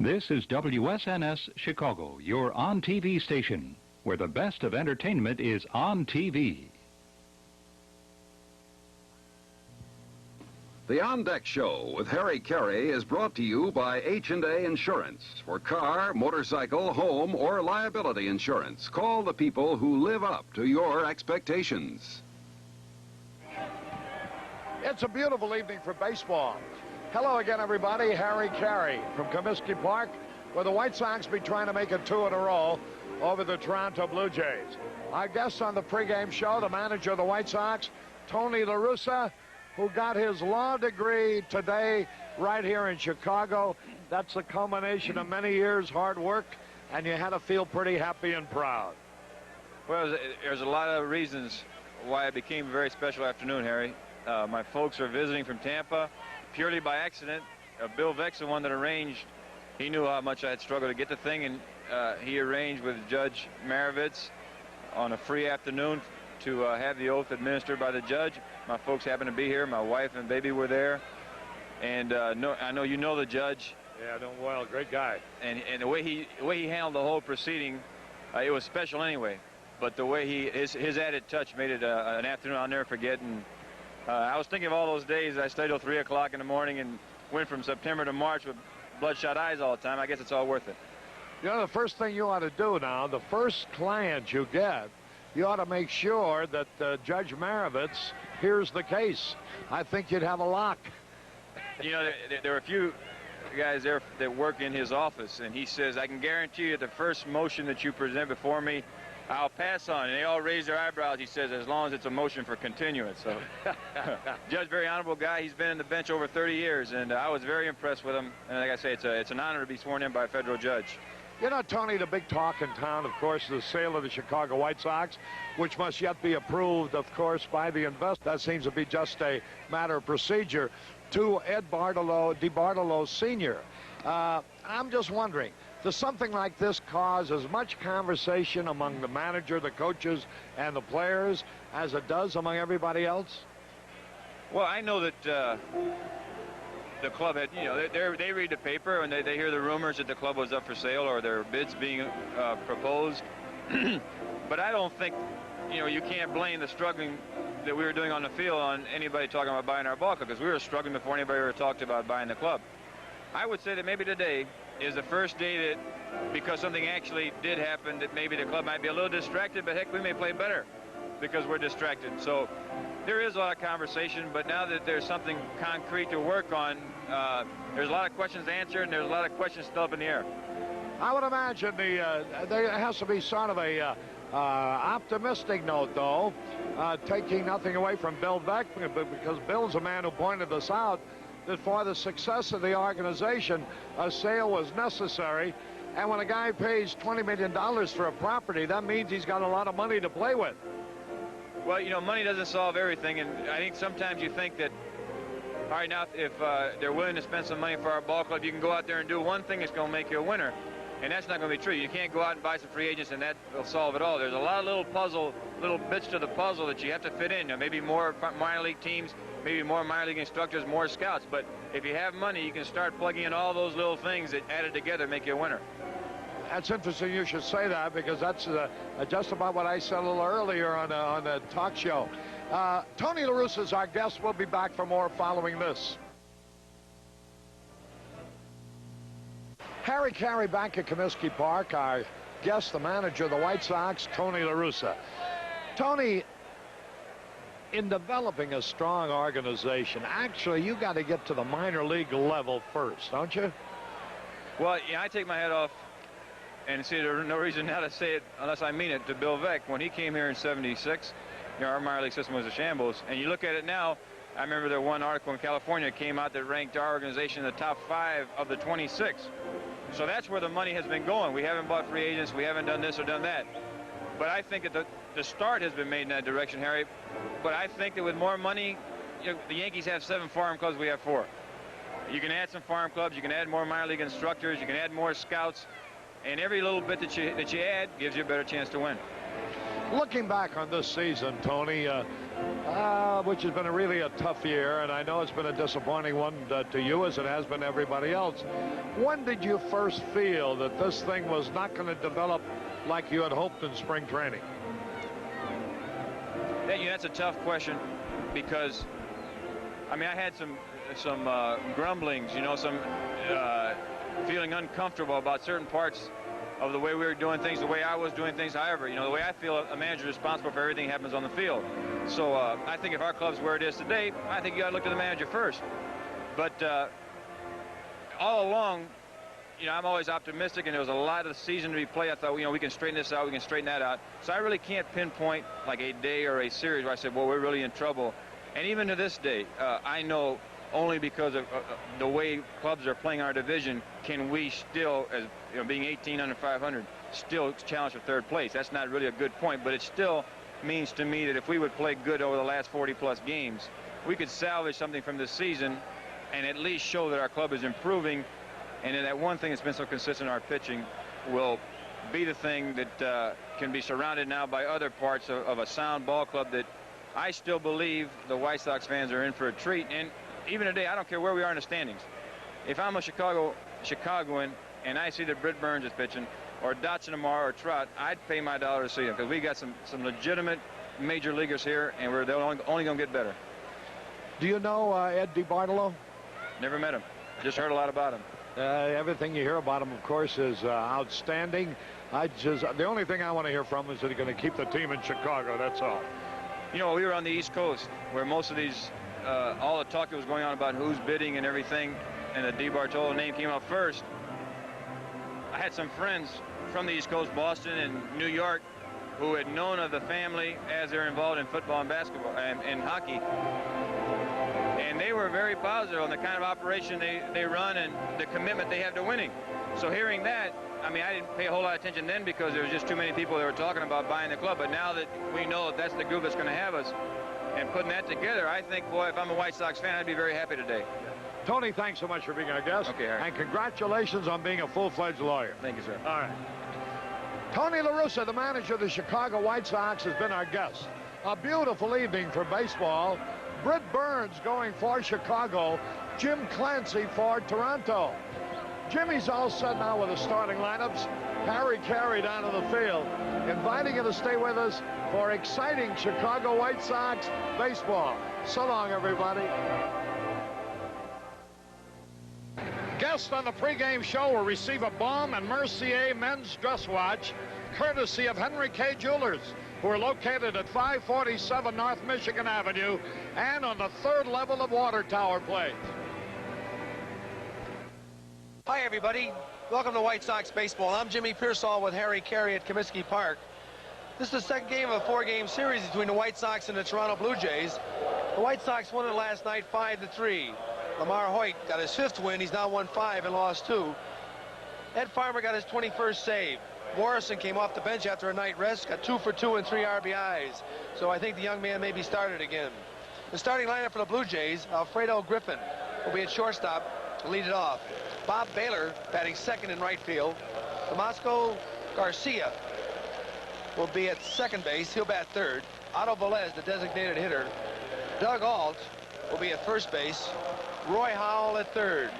This is WSNS Chicago, your on-TV station, where the best of entertainment is on TV. The On Deck Show with Harry Carey is brought to you by H&A Insurance. For car, motorcycle, home, or liability insurance, call the people who live up to your expectations. It's a beautiful evening for baseball. Hello again, everybody. Harry Carey from Comiskey Park, where the White Sox be trying to make it 2 in a row over the Toronto Blue Jays. Our guest on the pregame show, the manager of the White Sox, Tony La Russa, who got his law degree today right here in Chicago. That's the culmination of many years' hard work, and you had to feel pretty happy and proud. Well, there's a lot of reasons why it became a very special afternoon, Harry. My folks are visiting from Tampa purely by accident. Bill Veck's the one that arranged. He knew how much I had struggled to get the thing, and he arranged with Judge Maravitz on a free afternoon to have the oath administered by the judge. My folks happened to be here. My wife and baby were there. And I know you know the judge. Yeah, I know him well. Great guy. And the way he handled the whole proceeding, it was special anyway. But the way his added touch made it an afternoon I'll never forget. And I was thinking of all those days I stayed till 3 o'clock in the morning and went from September to March with bloodshot eyes all the time. I guess it's all worth it. You know, the first thing you ought to do now, the first client you get, you ought to make sure that Judge Maravitz hears the case. I think you'd have a lock. You know, there are a few guys there that work in his office, and he says, I can guarantee you the first motion that you present before me, I'll pass on. And they all raise their eyebrows, he says, as long as it's a motion for continuance. So, Judge, very honorable guy. He's been in the bench over 30 years, and I was very impressed with him. And like I say, it's an honor to be sworn in by a federal judge. You know, Tony, the big talk in town, of course, is the sale of the Chicago White Sox, which must yet be approved, of course, by the investor. That seems to be just a matter of procedure to Ed DeBartolo Sr. I'm just wondering, does something like this cause as much conversation among the manager, the coaches, and the players as it does among everybody else? Well, I know that the club had, you know, they read the paper and they hear the rumors that the club was up for sale or their bids being proposed. But I don't think, you know, you can't blame the struggling that we were doing on the field on anybody talking about buying our ball club, because we were struggling before anybody ever talked about buying the club. I would say that maybe today is the first day that, because something actually did happen, that maybe the club might be a little distracted, but heck, we may play better because we're distracted. So there is a lot of conversation, but now that there's something concrete to work on, there's a lot of questions answered, and there's a lot of questions still up in the air. I would imagine there has to be sort of a optimistic note, though, taking nothing away from Bill Veck, because Bill's a man who pointed this out, that for the success of the organization, a sale was necessary. And when a guy pays $20 million for a property, that means he's got a lot of money to play with. Well, you know, money doesn't solve everything, and I think sometimes you think that, all right, now if they're willing to spend some money for our ball club, you can go out there and do one thing that's going to make you a winner. And that's not going to be true. You can't go out and buy some free agents and that will solve it all. There's a lot of little bits to the puzzle that you have to fit in. You know, maybe more minor league teams, maybe more minor league instructors, more scouts. But if you have money, you can start plugging in all those little things that added together make you a winner. That's interesting you should say that, because that's just about what I said a little earlier on the talk show. Tony La Russa is our guest. We'll be back for more following this. Harry Carey back at Comiskey Park. Our guest, the manager of the White Sox, Tony La Russa. Tony, in developing a strong organization, actually, you got to get to the minor league level first, don't you? Well, yeah, I take my hat off, and see, there's no reason now to say it unless I mean it, to Bill Veck. When he came here in '76, you know, our minor league system was a shambles. And you look at it now, I remember there one article in California came out that ranked our organization in the top 5 of the 26. So that's where the money has been going. We haven't bought free agents. We haven't done this or done that. But I think that the start has been made in that direction, Harry. But I think that with more money, you know, the Yankees have 7 farm clubs. We have 4. You can add some farm clubs. You can add more minor league instructors. You can add more scouts. And every little bit that you add gives you a better chance to win. Looking back on this season, Tony, which has been really a tough year, and I know it's been a disappointing one to you as it has been to everybody else. When did you first feel that this thing was not going to develop like you had hoped in spring training? That's a tough question, because I mean, I had some grumblings, some feeling uncomfortable about certain parts of the way we were doing things, the way I was doing things. However, the way I feel, a manager is responsible for everything that happens on the field. So I think if our club's where it is today, I think you got to look to the manager first. But all along, I'm always optimistic, and there was a lot of the season to be played. I thought, we can straighten this out, we can straighten that out. So I really can't pinpoint like a day or a series where I said, well, we're really in trouble. And even to this day, I know only because of the way clubs are playing our division can we still, as being 18 under 500, still challenge for third place. That's not really a good point, but it still means to me that if we would play good over the last 40-plus games, we could salvage something from this season and at least show that our club is improving, and that one thing that's been so consistent in our pitching will be the thing that can be surrounded now by other parts of a sound ball club that I still believe the White Sox fans are in for a treat. And even today, I don't care where we are in the standings. If I'm a Chicagoan and I see that Britt Burns is pitching, or Dotson tomorrow, or Trout, I'd pay my dollar to see him, because we got some legitimate major leaguers here, and they're only going to get better. Do you know Ed DiBartolo? Never met him. Just heard a lot about him. Everything you hear about him, of course, is outstanding. The only thing I want to hear from him is that he's going to keep the team in Chicago. That's all. We were on the East Coast, where most of these, all the talk that was going on about who's bidding and everything, and the DiBartolo name came out first. I had some friends from the East Coast, Boston and New York, who had known of the family as they're involved in football and basketball and hockey. And they were very positive on the kind of operation they run and the commitment they have to winning. So hearing that, I mean, I didn't pay a whole lot of attention then, because there was just too many people that were talking about buying the club. But now that we know that that's the group that's going to have us, and putting that together, I think, boy, if I'm a White Sox fan, I'd be very happy today. Tony, thanks so much for being our guest. Okay, Harry. And congratulations on being a full-fledged lawyer. Thank you, sir. All right. Tony La Russa, the manager of the Chicago White Sox, has been our guest. A beautiful evening for baseball. Britt Burns going for Chicago. Jim Clancy for Toronto. Jimmy's all set now with the starting lineups. Harry Carey down to the field, inviting you to stay with us for exciting Chicago White Sox baseball. So long, everybody. Guests on the pregame show will receive a Baum and Mercier men's dress watch, courtesy of Henry K. Jewelers, who are located at 547 North Michigan Avenue and on the third level of Water Tower Place. Hi, everybody. Welcome to White Sox baseball. I'm Jimmy Pearsall with Harry Carey at Comiskey Park. This is the second game of a four-game series between the White Sox and the Toronto Blue Jays. The White Sox won it last night 5-3. Lamar Hoyt got his fifth win. He's now won 5 and lost 2. Ed Farmer got his 21st save. Morrison came off the bench after a night rest, got 2 for 2 and 3 RBIs. So I think the young man may be started again. The starting lineup for the Blue Jays: Alfredo Griffin will be at shortstop to lead it off. Bob Baylor batting second in right field. Damasco Garcia will be at second base. He'll bat third. Otto Velez, the designated hitter. Doug Alt will be at first base. Roy Howell at third.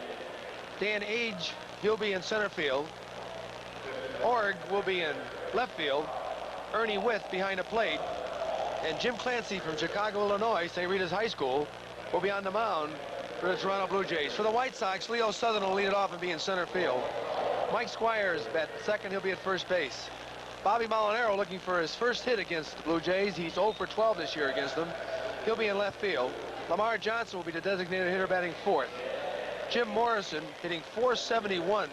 Dan Age, he'll be in center field. Org will be in left field. Ernie Wyth behind the plate. And Jim Clancy from Chicago, Illinois, St. Rita's High School, will be on the mound for the Toronto Blue Jays. For the White Sox, Leo Southern will lead it off and be in center field. Mike Squires bat second. He'll be at first base. Bobby Molinaro looking for his first hit against the Blue Jays. He's 0 for 12 this year against them. He'll be in left field. Lamar Johnson will be the designated hitter batting fourth. Jim Morrison hitting .471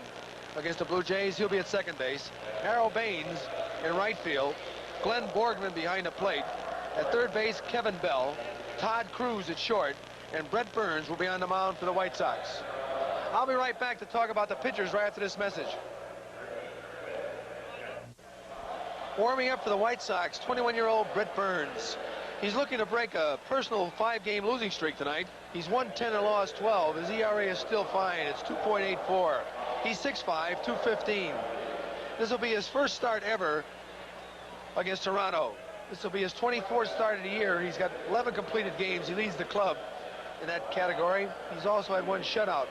against the Blue Jays. He'll be at second base. Harold Baines in right field. Glenn Borgman behind the plate. At third base, Kevin Bell. Todd Cruz at short. And Brett Burns will be on the mound for the White Sox. I'll be right back to talk about the pitchers right after this message. Warming up for the White Sox, 21-year-old Brett Burns. He's looking to break a personal 5-game losing streak tonight. He's won 10 and lost 12. His ERA is still fine. It's 2.84. He's 6'5", 215. This will be his first start ever against Toronto. This will be his 24th start of the year. He's got 11 completed games. He leads the club in that category. He's also had one shutout.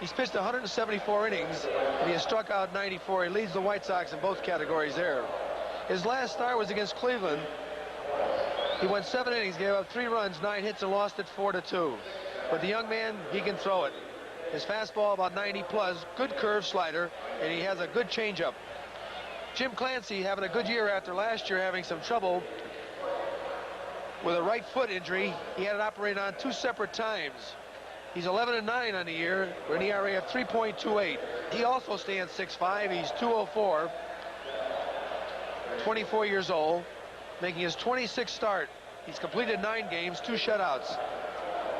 He's pitched 174 innings, and he has struck out 94. He leads the White Sox in both categories there. His last start was against Cleveland. He went 7 innings, gave up 3 runs, 9 hits, and lost it 4-2. But the young man, he can throw it. His fastball about 90 plus, good curve slider, and he has a good changeup. Jim Clancy having a good year after last year having some trouble with a right foot injury. He had it operated on 2 separate times. He's 11-9 on the year with an ERA of 3.28. He also stands 6'5". He's 204, 24 years old, making his 26th start. He's completed 9 games, 2 shutouts.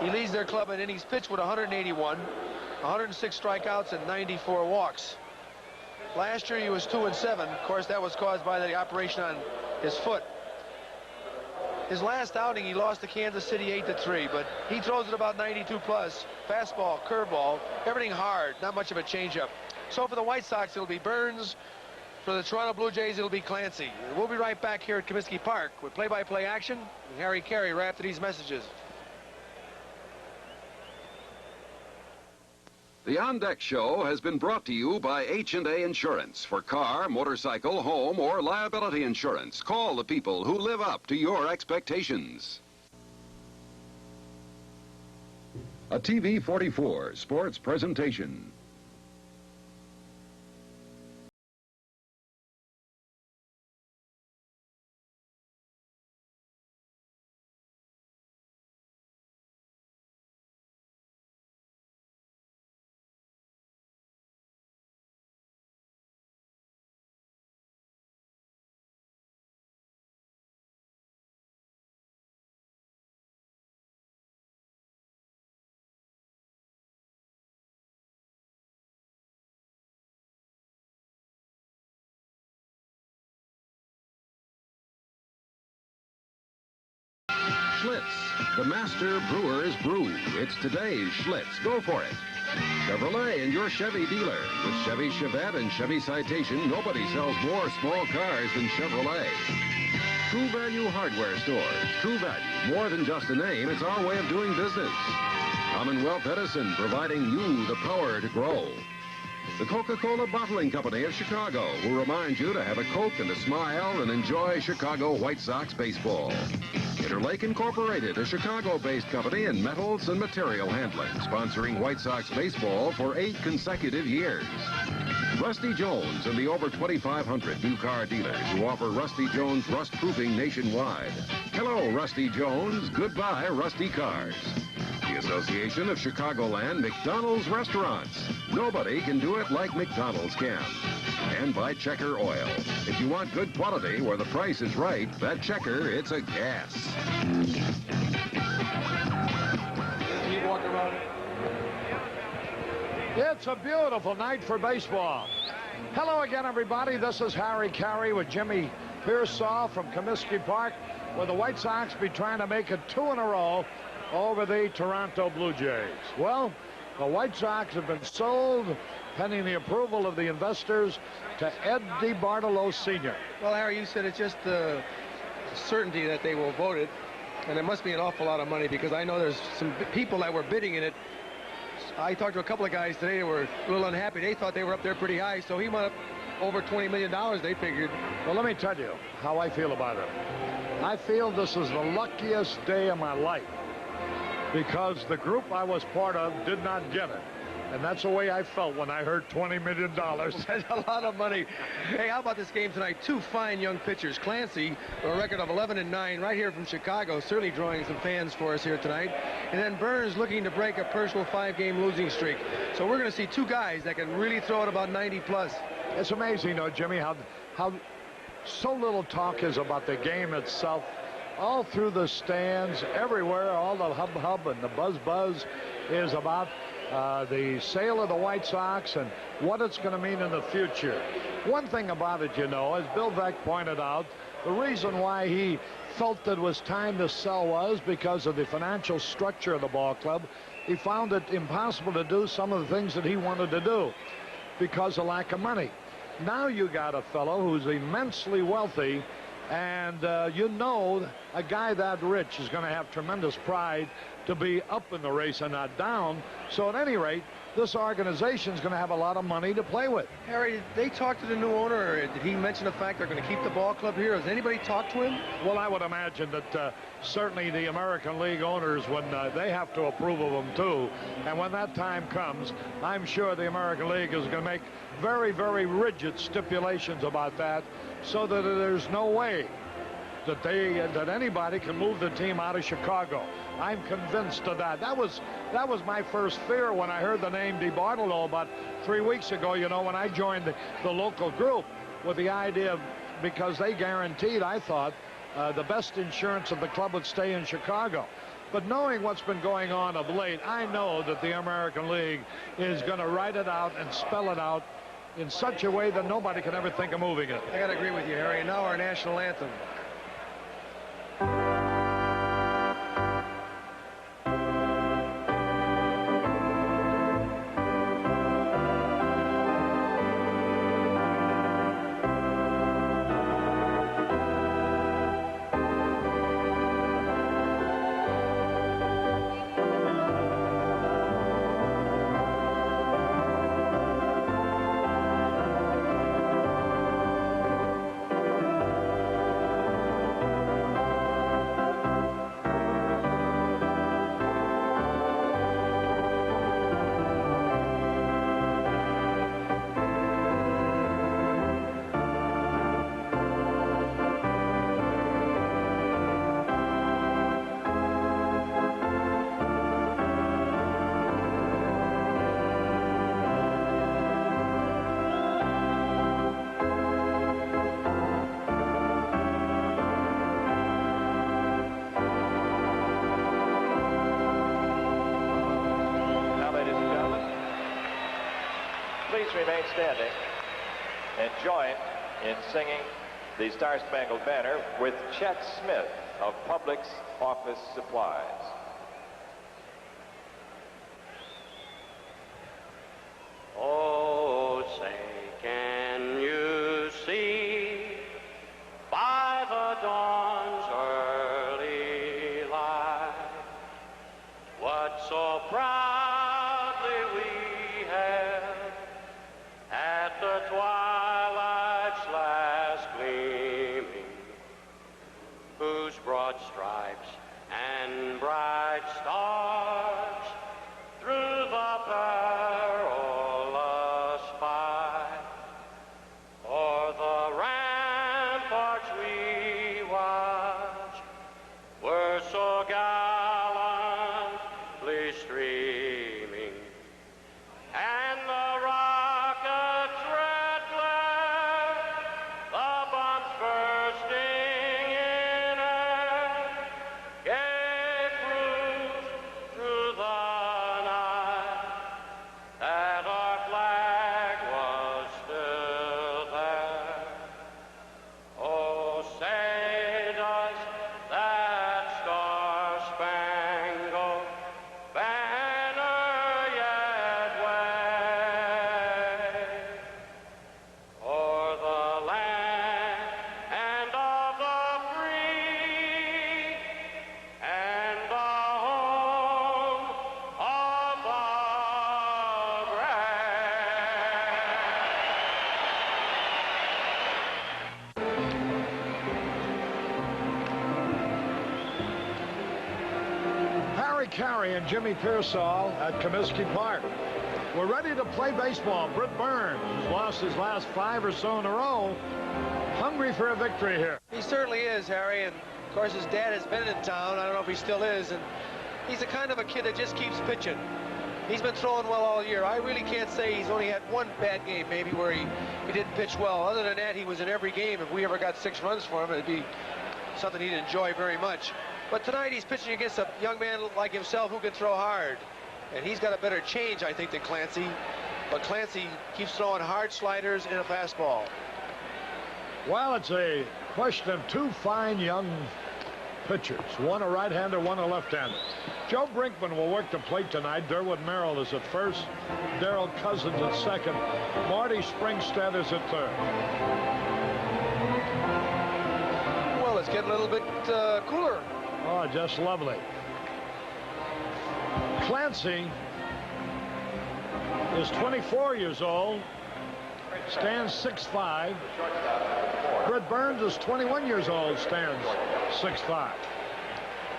He leads their club in innings pitched with 181, 106 strikeouts, and 94 walks. Last year he was 2-7. Of course, that was caused by the operation on his foot. His last outing, he lost to Kansas City 8-3, but he throws it about 92 plus. Fastball, curveball, everything hard, not much of a changeup. So for the White Sox, it'll be Burns. For the Toronto Blue Jays, it'll be Clancy. We'll be right back here at Comiskey Park with play-by-play action and Harry Carey right after these messages. The On Deck Show has been brought to you by H&A Insurance. For car, motorcycle, home, or liability insurance, call the people who live up to your expectations. A TV 44 sports presentation. Schlitz, the master brewer's brew. It's today's Schlitz. Go for it. Chevrolet and your Chevy dealer. With Chevy Chevette and Chevy Citation, nobody sells more small cars than Chevrolet. True Value Hardware Stores. True Value, more than just a name, it's our way of doing business. Commonwealth Edison, providing you the power to grow. The Coca-Cola Bottling Company of Chicago will remind you to have a Coke and a smile and enjoy Chicago White Sox baseball. Interlake Incorporated, a Chicago-based company in metals and material handling, sponsoring White Sox baseball for 8 consecutive years. Rusty Jones and the over 2,500 new car dealers who offer Rusty Jones rust proofing nationwide. Hello, Rusty Jones. Goodbye, Rusty Cars. The Association of Chicagoland McDonald's Restaurants. Nobody can do it like McDonald's can. And by Checker Oil. If you want good quality where the price is right, that Checker, it's a gas. You walk around. It's a beautiful night for baseball. Hello again, everybody. This is Harry Carey with Jimmy Pearsall from Comiskey Park, where the White Sox be trying to make it 2 in a row over the Toronto Blue Jays. Well, the White Sox have been sold, pending the approval of the investors, to Ed DeBartolo Sr. Well, Harry, you said it's just the certainty that they will vote it, and it must be an awful lot of money, because I know there's some people that were bidding in it. I talked to a couple of guys today that were a little unhappy. They thought they were up there pretty high, so he went up over $20 million, they figured. Well, let me tell you how I feel about it. I feel this is the luckiest day of my life, because the group I was part of did not get it. And that's the way I felt when I heard $20 million. That's a lot of money. Hey, how about this game tonight? 2 fine young pitchers. Clancy, a record of 11-9, right here from Chicago, certainly drawing some fans for us here tonight. And then Burns looking to break a personal 5-game losing streak. So we're going to see 2 guys that can really throw it about 90 plus. It's amazing, though, Jimmy, how so little talk is about the game itself. All through the stands, everywhere, all the hub and the buzz is about the sale of the White Sox and what it's going to mean in the future. One thing about it, you know, as Bill Veeck pointed out, the reason why he felt that it was time to sell was because of the financial structure of the ball club. He found it impossible to do some of the things that he wanted to do because of lack of money. Now you got a fellow who's immensely wealthy And you know, a guy that rich is going to have tremendous pride to be up in the race and not down. So at any rate, this organization is going to have a lot of money to play with. Harry, did they talk to the new owner, or did he mention the fact they're going to keep the ball club here? Has anybody talked to him? Well, I would imagine that certainly the American League owners, when they have to approve of them too, and when that time comes, I'm sure the American League is going to make very, very rigid stipulations about that, so that there's no way that anybody can move the team out of Chicago. I'm convinced of that. That was my first fear when I heard the name DeBartolo about 3 weeks ago, you know, when I joined the local group, with the idea of, because they guaranteed, I thought, the best insurance of the club would stay in Chicago. But knowing what's been going on of late, I know that the American League is going to write it out and spell it out in such a way that nobody can ever think of moving it. I got to agree with you, Harry. Now our national anthem. Remain standing and join in singing the Star-Spangled Banner with Chet Smith of Publix Office Supplies. Oh, say, can you see by the dawn's early light what so proudly we have at the twilight's last gleaming, whose broad stripes and bright stars through the perilous fight o'er the ramparts we watched were so gallantly streaming, and the rockets red glare, the bombs bursting in air, gave proof through the night that our flag was still there. Oh, say does that star-spangled banner yet wave o'er the land of the free and the home of the brave? Harry Carey and Jimmy Pearsall at Comiskey Park. We're ready to play baseball. Britt Burns, who's lost his last 5 or so in a row, hungry for a victory here. He certainly is, Harry, and of course his dad has been in town. I don't know if he still is, and he's the kind of a kid that just keeps pitching. He's been throwing well all year. I really can't say he's only had one bad game maybe where he didn't pitch well. Other than that, he was in every game. If we ever got 6 runs for him, it'd be something he'd enjoy very much. But tonight he's pitching against a young man like himself who can throw hard. And he's got a better change, I think, than Clancy. But Clancy keeps throwing hard sliders and a fastball. Well, it's a question of 2 fine young pitchers. One a right-hander, one a left-hander. Joe Brinkman will work the plate tonight. Derwood Merrill is at first. Darrell Cousins at second. Marty Springstead is at third. get a little bit cooler. Oh, just lovely. Clancy is 24 years old, stands 6'5". Britt Burns is 21 years old, stands 6'5".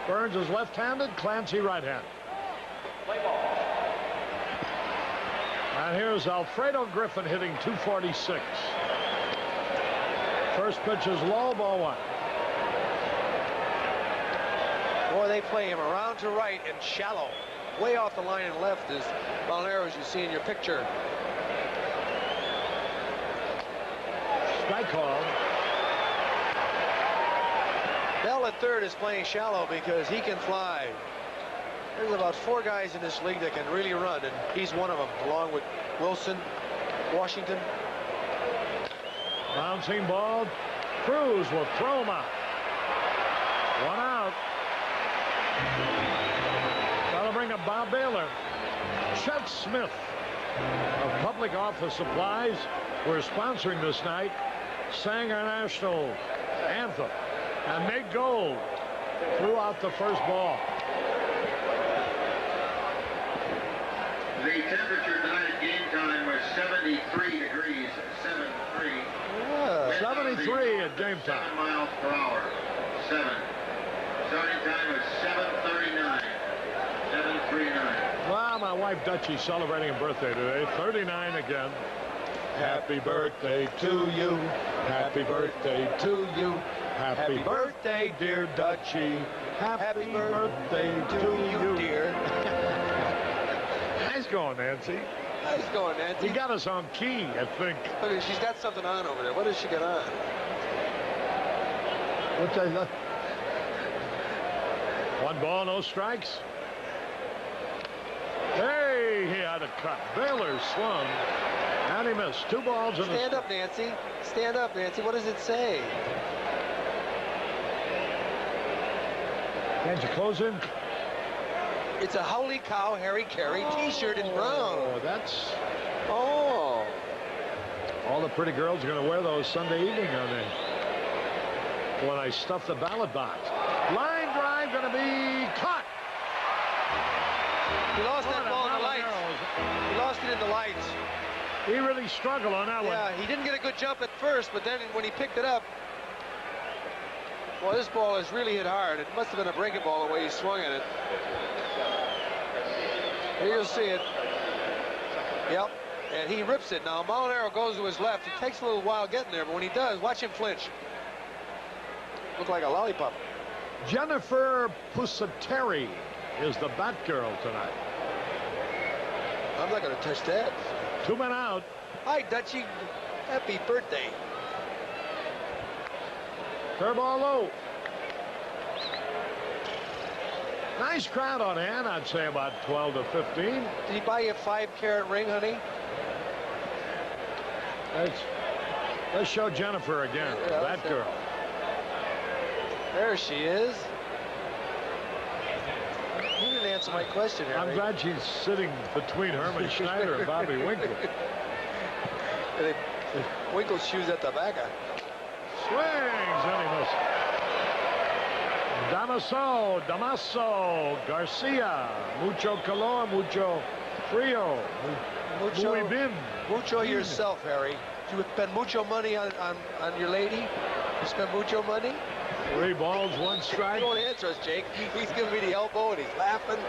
Burns is left-handed, Clancy right-handed. And here's Alfredo Griffin hitting 246. First pitch is low, ball one. Boy, they play him around to right and shallow. Way off the line and left is Molinaro, as you see in your picture. Strike call. Bell at third is playing shallow because he can fly. There's about 4 guys in this league that can really run, and he's one of them, along with Wilson, Washington. Bouncing ball. Cruz will throw him out. 1 out. That'll bring up Bob Baylor. Chet Smith of Public Office Supplies, we're sponsoring this night, sang our national anthem. And Nate Gold threw out the first ball. The temperature tonight at game time was 73 degrees, 73. Yeah, 73 at game 7 time. miles per hour, 7. Starting time was 7:39, 7:39. Well, my wife Dutchie celebrating a birthday today, 39 again. Happy birthday to you. Happy birthday to you. Happy birthday, dear Dutchie. Happy birthday to you, dear. Nice going, Nancy. Nice going, Nancy. You got us on key, I think. Look, she's got something on over there. What does she got on? What's that? 1 ball, no strikes. Hey, he had a cut. Baylor swung, and he missed. 2 balls in Stand up, Nancy. Stand up, Nancy. What does it say? Can't you close in? It's a Holy Cow Harry Carey t-shirt in brown. Oh, that's... Oh. All the pretty girls are going to wear those Sunday evening on there. When I stuff the ballot box. Line drive going to be caught. He lost that ball in the lights. He lost it in the lights. He really struggled on that one. Yeah, he didn't get a good jump at first, but then when he picked it up, well, this ball is really hit hard. It must have been a breaking ball the way he swung at it. Here you'll see it. Yep, and he rips it. Now, Molinaro goes to his left. It takes a little while getting there, but when he does, watch him flinch. Look like a lollipop. Jennifer Pusateri is the bat girl tonight. I'm not going to touch that. 2 men out. Hi, Dutchie. Happy birthday. Curveball low. Nice crowd on hand. I'd say about 12 to 15. Did he buy you a 5-carat ring, honey? Let's show Jennifer again. Yeah, that girl. There she is. You didn't answer my question, Harry. I'm glad she's sitting between Herman Schneider and Bobby Winkle. Winkle's shoes at the back. Swings and he misses. Damaso, Garcia, mucho calor, mucho frio, muy bien. Mucho yourself, Harry. You spend mucho money on your lady? You spend mucho money? 3 balls, 1 strike. Don't answer us, Jake. He's giving me the elbow and he's laughing.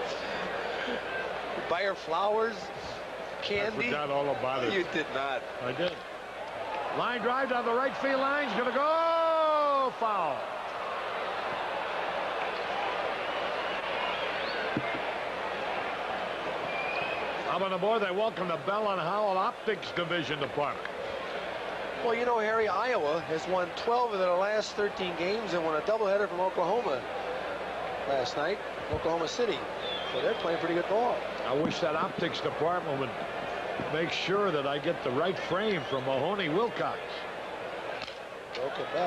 You buy her flowers, candy. I forgot all about it. You did not. I did. Line drive down the right field line. He's going to go foul. How about the boy? They welcome the Bell and Howell Optics Division Department. Well, you know, Harry, Iowa has won 12 of their last 13 games and won a doubleheader from Oklahoma last night, Oklahoma City. So they're playing pretty good ball. I wish that optics department would make sure that I get the right frame from Mahoney Wilcox.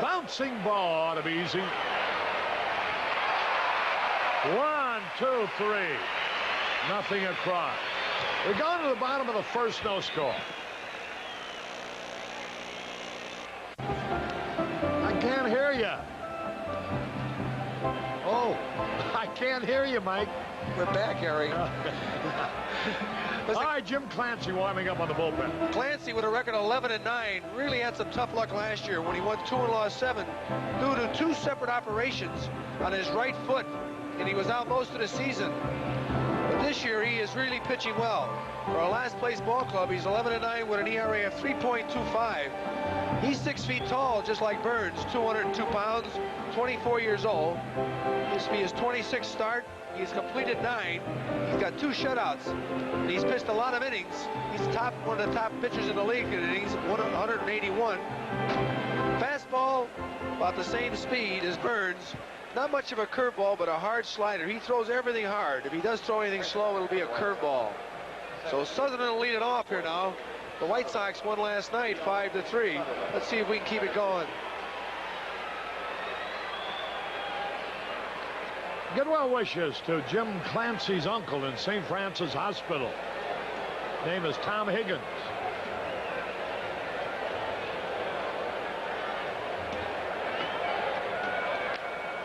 Bouncing ball ought to be easy. 1, 2, 3. Nothing across. We go to the bottom of the first, no score. I can't hear you. I can't hear you, Mike. We're back, Harry. All right, Jim Clancy warming up on the bullpen. Clancy with a record of 11-9 really had some tough luck last year when he won 2 and lost 7 due to 2 separate operations on his right foot, and he was out most of the season. But this year he is really pitching well. For a last place ball club, he's 11-9 with an ERA of 3.25. He's 6 feet tall, just like Burns, 202 pounds, 24 years old. This will be his 26th start. He's completed 9. He's got 2 shutouts. And he's pitched a lot of innings. He's one of the top pitchers in the league in innings, 181. Fastball, about the same speed as Burns. Not much of a curveball, but a hard slider. He throws everything hard. If he does throw anything slow, it'll be a curveball. So Sutherland will lead it off here now. The White Sox won last night 5-3. Let's see if we can keep it going. Good well wishes to Jim Clancy's uncle in St. Francis Hospital. Name is Tom Higgins.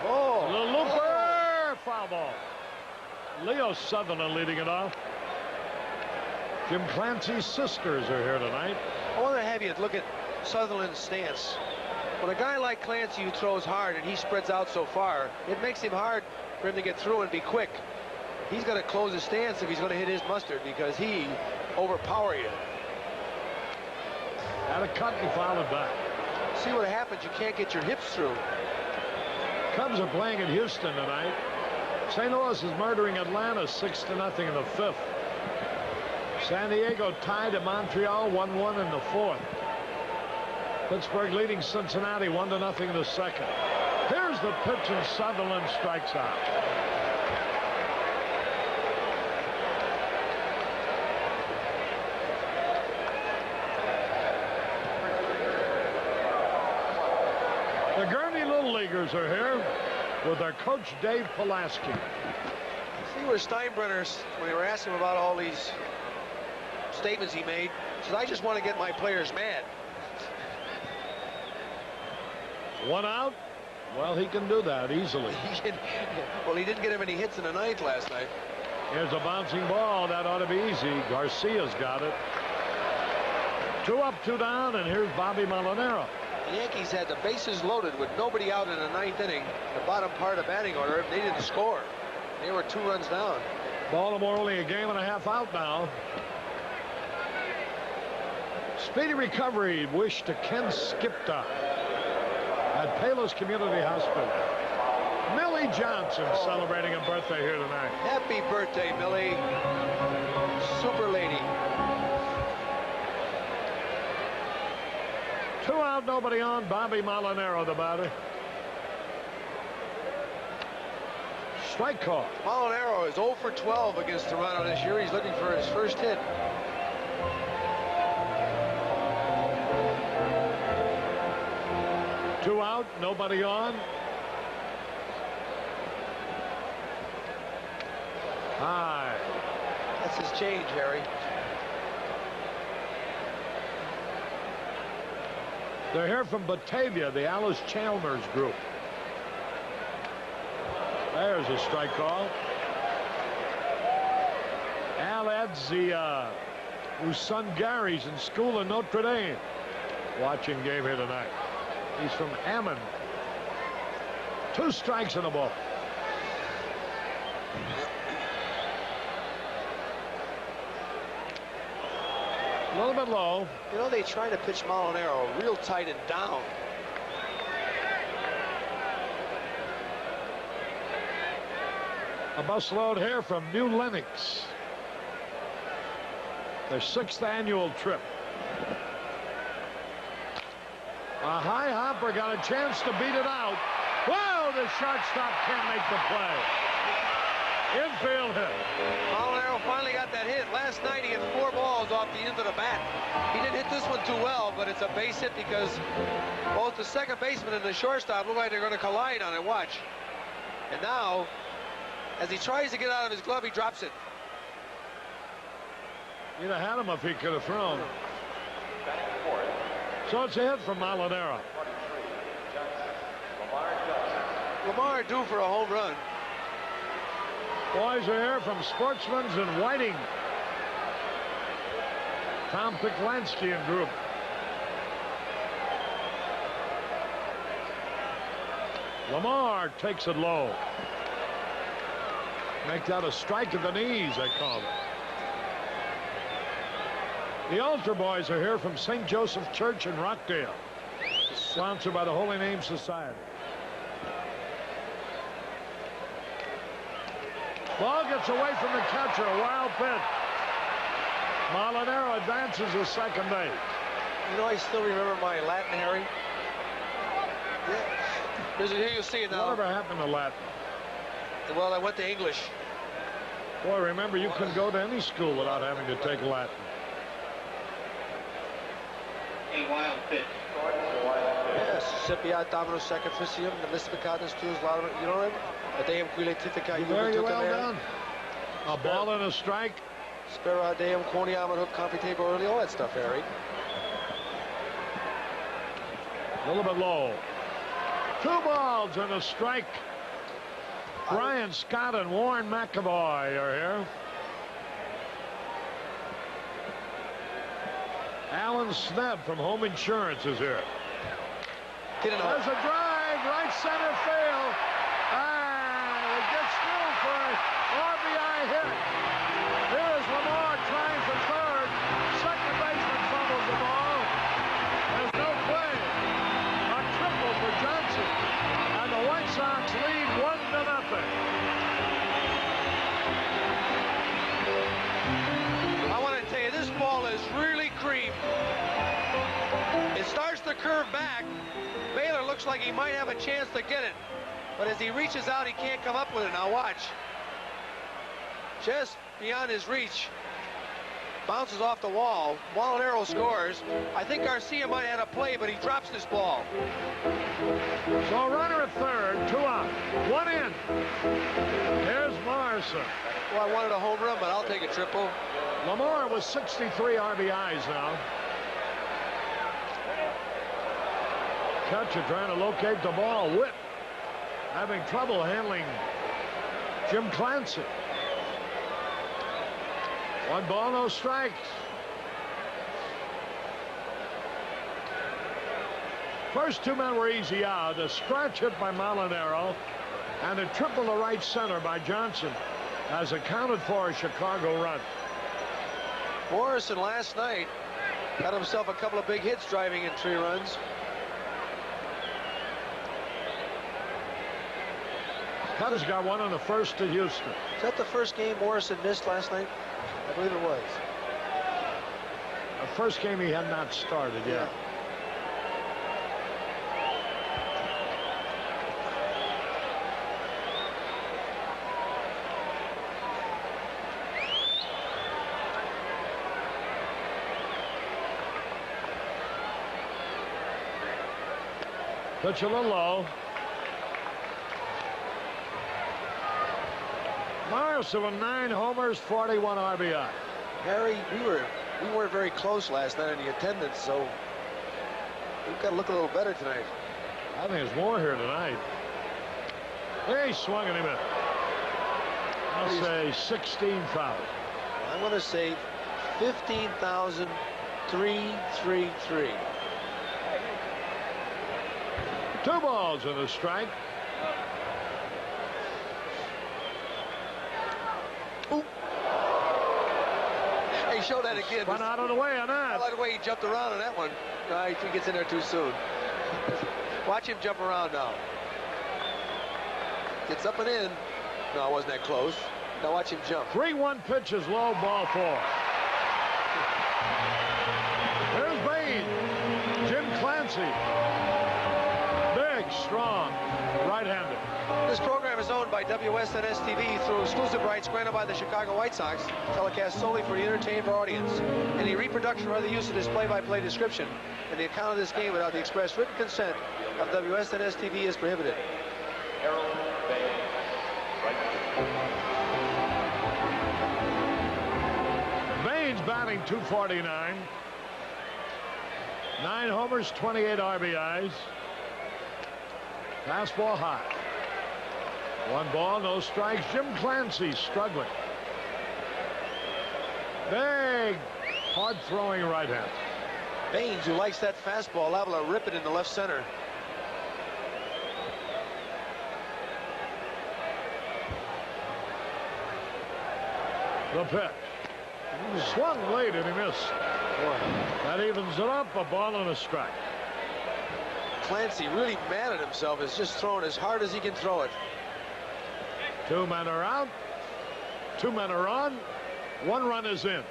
Oh, The looper, foul ball. Leo Sutherland leading it off. Jim Clancy's sisters are here tonight. I want to have you look at Sutherland's stance. When a guy like Clancy who throws hard and he spreads out so far, it makes him hard for him to get through and be quick. He's got to close his stance if he's going to hit his mustard because he overpower you. Had a cut and fouled back. See what happens. You can't get your hips through. Cubs are playing in Houston tonight. St. Louis is murdering Atlanta 6-0 in the 5th. San Diego tied at Montreal 1-1 in the 4th. Pittsburgh leading Cincinnati 1-0 in the 2nd. Here's the pitch and Sutherland strikes out. The Gurney Little Leaguers are here with their coach Dave Pulaski. See where Steinbrenner, when they were asking him about all these statements he made, said, I just want to get my players mad. One out. Well, he can do that easily. Well, he didn't get him any hits in the 9th last night. Here's a bouncing ball. That ought to be easy. Garcia's got it. 2 up, 2 down, and here's Bobby Molinaro. The Yankees had the bases loaded with nobody out in the 9th inning, the bottom part of batting order. They didn't score. They were 2 runs down. Baltimore only a game and a half out now. Speedy recovery wish to Ken Skipta at Palos Community Hospital. Millie Johnson celebrating a birthday here tonight. Happy birthday, Millie. Super lady. 2 out, nobody on. Bobby Molinaro, the batter. Strike call. Molinaro is 0 for 12 against Toronto this year. He's looking for his first hit. Two out, nobody on. High. That's his change, Harry. They're here from Batavia, the Alice Chalmers group. There's a strike call. Al Edzia, whose son Gary's in school in Notre Dame. Watching game here tonight. He's from Ammon. 2 strikes and a ball. A little bit low. You know, they try to pitch Molinaro real tight and down. A busload here from New Lenox. Their 6th annual trip. A high hopper got a chance to beat it out. Whoa, the shortstop can't make the play. Infield hit. Molinaro finally got that hit. Last night he had 4 balls off the end of the bat. He didn't hit this one too well, but it's a base hit because both the second baseman and the shortstop look like they're going to collide on it. Watch. And now, as he tries to get out of his glove, he drops it. You'd have had him if he could have thrown. So it's a hit from Molinaro. Lamar due for a home run. Boys are here from Sportsman's and Whiting. Tom Piklansky and group. Lamar takes it low. Make that a strike at the knees, they call it. The altar boys are here from St. Joseph Church in Rockdale, sponsored by the Holy Name Society. Ball gets away from the catcher, a wild pitch. Molinaro advances to second base. You know, I still remember my Latin, Harry. Yeah. Here you see it now. Whatever happened to Latin? Well, I went to English. Boy, remember, you couldn't go to any school without having to take Latin. A wild pitch. Yes, Sepiat Dominus Sacrificium, the Lispicatus Tuus Laudamus. You know what? Adeum Quiletifica Very well done. A ball and a strike. Spera Deum Quoniam and Hook Computable early, all that stuff, Harry. A little bit low. 2 balls and a strike. Brian Scott and Warren McAvoy are here. Alan Snebb from Home Insurance is here. There's a drive, right center field. And it gets through for an RBI hit. Here's Lamar trying for third. Second baseman fumbles the ball. There's no play. A triple for Johnson. And the White Sox lead 1-0. I want to tell you, this ball is really cream. It starts to curve back. Baylor looks like he might have a chance to get it. But as he reaches out, he can't come up with it. Now watch. Just beyond his reach. Bounces off the wall. Molinaro scores. I think Garcia might have had a play, but he drops this ball. So a runner at third, 2 out, 1 in. Here's Morrison. Well, I wanted a home run, but I'll take a triple. Lamar with 63 RBIs now. Catcher trying to locate the ball. Whit having trouble handling Jim Clancy. 1 ball, no strikes. First 2 men were easy out. A scratch hit by Molinaro and a triple to right center by Johnson has accounted for a Chicago run. Morrison last night got himself a couple of big hits driving in 3 runs. Cubs got 1 on the first to Houston. Is that the first game Morrison missed last night? I believe it was. The first game he had not started yet. Pitch a little low. Morrison with 9 homers, 41 RBI. Harry, we weren't very close last night in the attendance, so we've got to look a little better tonight. I think there's more here tonight. He swung at him at, I'll say 16,000. I'm going to say 15,333. 2 balls and a strike. Ooh. Hey, show that again. Spun out of the way on that. I like the way he jumped around on that one. I think he gets in there too soon. Watch him jump around now. Gets up and in. No, it wasn't that close. Now watch him jump. 3-1 pitches, low, ball 4. There's Bain. Jim Clancy. Big, strong, right-handed. This program is owned by WSNS-TV through exclusive rights granted by the Chicago White Sox, telecast solely for the entertainment audience. Any reproduction or other use of this play-by-play description and the account of this game without the express written consent of WSNS-TV is prohibited. Bain's batting .249. 9 homers, 28 RBIs. Fastball high. One ball, no strikes. Jim Clancy struggling. Big, hard-throwing right hand. Baines, who likes that fastball, liable to rip it into left center. The pitch. He swung late and he missed. Boy. That evens it up. A ball and a strike. Clancy really mad at himself. Is just throwing as hard as he can throw it. 2 men are out. 2 men are on. 1 run is in.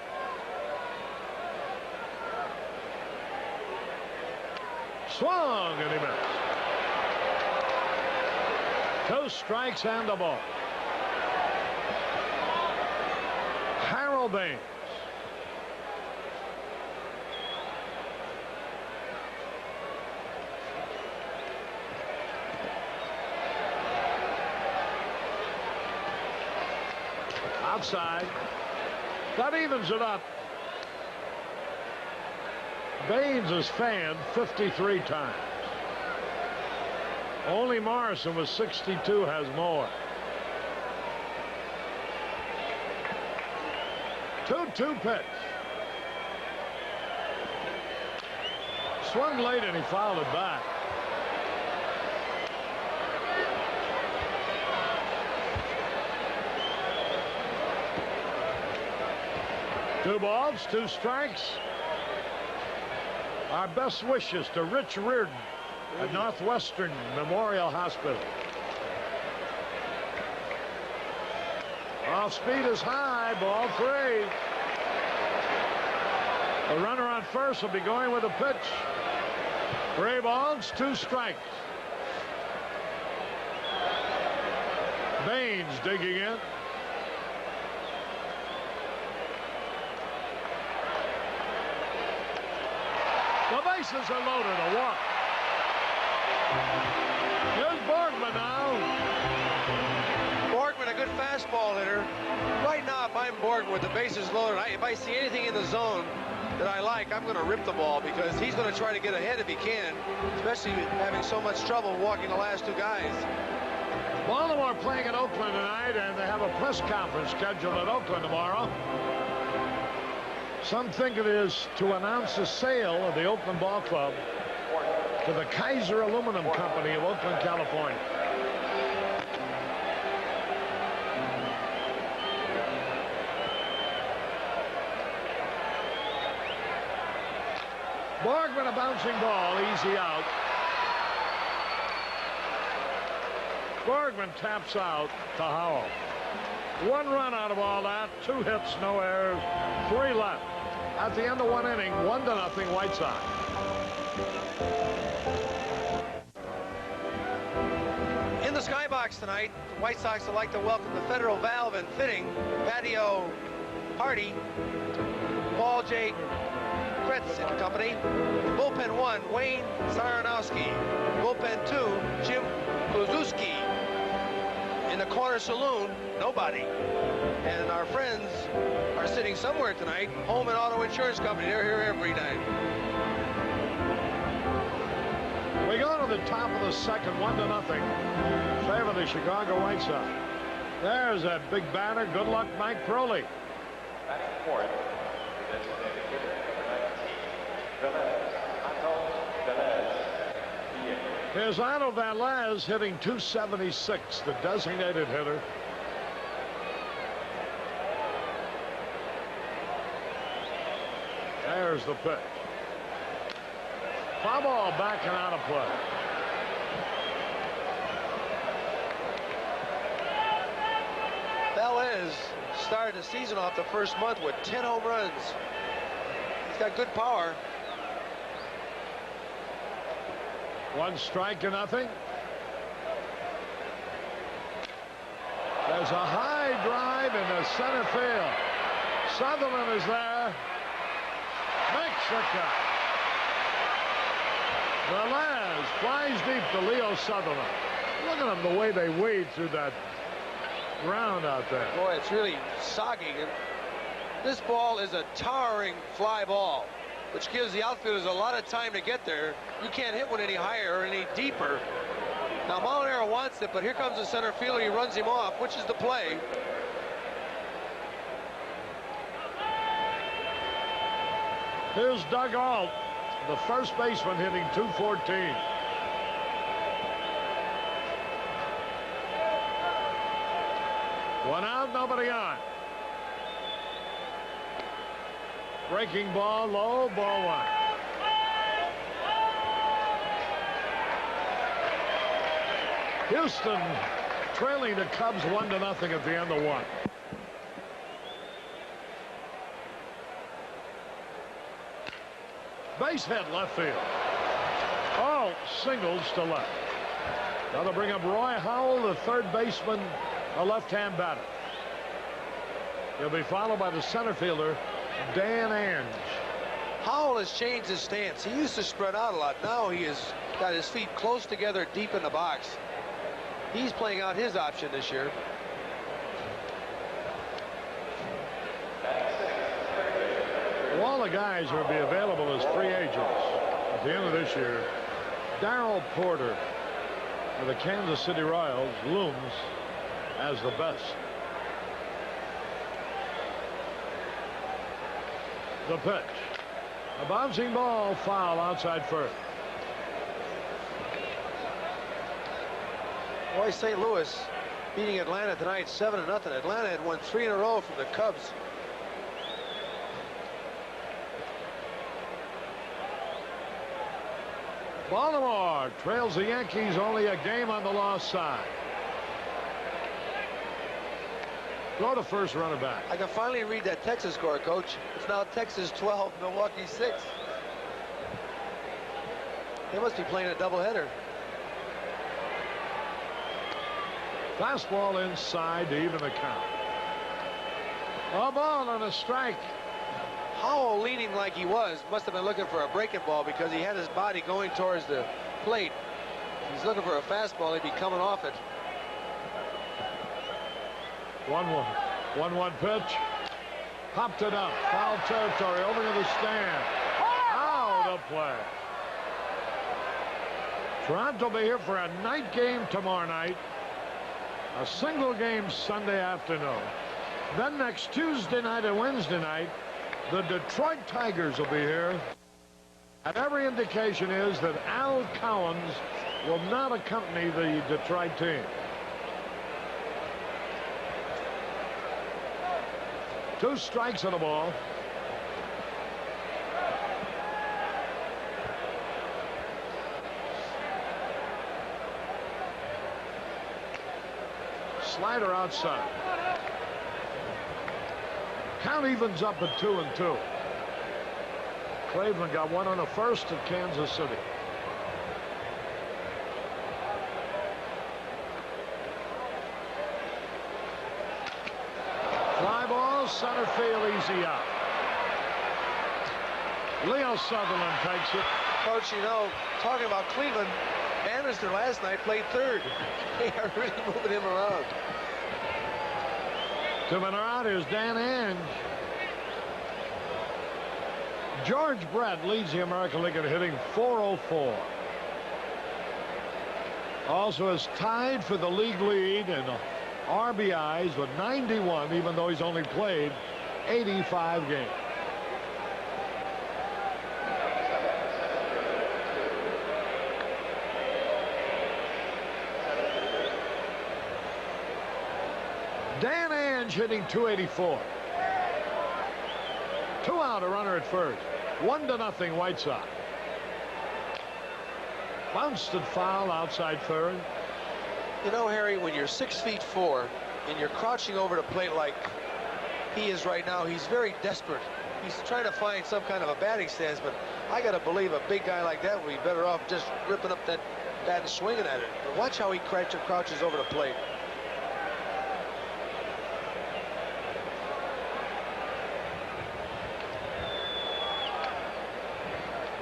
Swung and he missed. 2 strikes and a ball. Harold Baines. Outside. That evens it up. Baines is fanned 53 times. Only Morrison with 62 has more. 2-2 pitch. Swung late and he fouled it back. Two balls, 2 strikes. Our best wishes to Rich Reardon at Northwestern Memorial Hospital. Off speed is high, ball 3. The runner on first will be going with a pitch. 3 balls, 2 strikes. Baines digging in. The bases are loaded, a walk. Here's Borgman now. Borgman, a good fastball hitter. Right now, if I'm Borgman with the bases loaded, if I see anything in the zone that I like, I'm going to rip the ball because he's going to try to get ahead if he can, especially having so much trouble walking the last 2 guys. Baltimore playing in Oakland tonight, and they have a press conference scheduled at Oakland tomorrow. Some think it is to announce the sale of the Oakland Ball Club to the Kaiser Aluminum Company of Oakland, California. Borgman, a bouncing ball, easy out. Borgman taps out to Howell. 1 run out of all that, 2 hits, no errors, 3 left. At the end of 1 inning, 1-0 White Sox. In the skybox tonight, the White Sox would like to welcome the Federal Valve and Fitting Patio Party, Paul J. Kretz and Company. Bullpen 1, Wayne Saranowski. Bullpen 2, Jim Kluszewski. In the corner saloon, nobody. And our friends are sitting somewhere tonight. Home and Auto Insurance Company. They're here every night. We go to the top of the second, 1-0. Favor the Chicago White Sox. There's that big banner. Good luck, Mike Crowley. Batting fourth, the designated hitter, number 19, Here's Otto Velez hitting .276, the designated hitter. There's the pitch. Foul ball back and out of play. Velez started the season off the first month with 10 home runs. He's got good power. 1 strike to nothing. There's a high drive in the center field. Sutherland is there. Makes the catch. Velez flies deep to Leo Sutherland. Look at them, the way they wade through that ground out there. Boy, it's really soggy. This ball is a towering fly ball, which gives the outfielders a lot of time to get there. You can't hit one any higher or any deeper Now Molinaro wants it, but here comes the center fielder. He runs him off, which is the play. Here's Doug Ault, the first baseman, hitting .214. One out, nobody on. Breaking ball, low, ball one. Houston trailing the Cubs 1-0 at the end of one. Base hit left field. All singles to left. That'll bring up Roy Howell, the third baseman, a left-hand batter. He'll be followed by the center fielder, Dan Ange. Howell has changed his stance. He used to spread out a lot. Now he has got his feet close together deep in the box. He's playing out his option this year. All the guys who will be available as free agents at the end of this year. Darrell Porter of the Kansas City Royals looms as the best. The pitch. A bouncing ball, foul outside first. Boy, St. Louis beating Atlanta tonight 7-0. Atlanta had won 3 in a row from the Cubs. Baltimore trails the Yankees only a game on the lost side. Throw to first, runner back. I can finally read that Texas score, Coach. It's now Texas 12, Milwaukee 6. They must be playing a doubleheader. Fastball inside to even the count. A ball and a strike. Howell, leaning like he was, must have been looking for a breaking ball because he had his body going towards the plate. If he's looking for a fastball, he'd be coming off it. 1-1. 1-1 pitch. Popped it up. Foul territory. Over to the stand. Out of play. Toronto will be here for a night game tomorrow night. A single game Sunday afternoon. Then next Tuesday night and Wednesday night, the Detroit Tigers will be here. And every indication is that Al Cowens will not accompany the Detroit team. Two strikes on the ball. Slider outside. Count evens up at 2-2. Cleveland got one on the first at Kansas City. Fly ball, center field, easy out. Leo Sutherland takes it. Coach, you know, talking about Cleveland, Bannister last night played third. They are really moving him around. To man out is Dan Ange. George Brett leads the American League in hitting .404. Also is tied for the league lead in RBIs with 91, even though he's only played 85 games. Dan Ange hitting .284. 2 out, a runner at first. 1-0 White Sox. Bounced and foul outside third. You know, Harry, when you're 6'4" and you're crouching over the plate like he is right now, he's very desperate. He's trying to find some kind of a batting stance, but I got to believe a big guy like that would be better off just ripping up that bat and swinging at it. But watch how he crouches over the plate.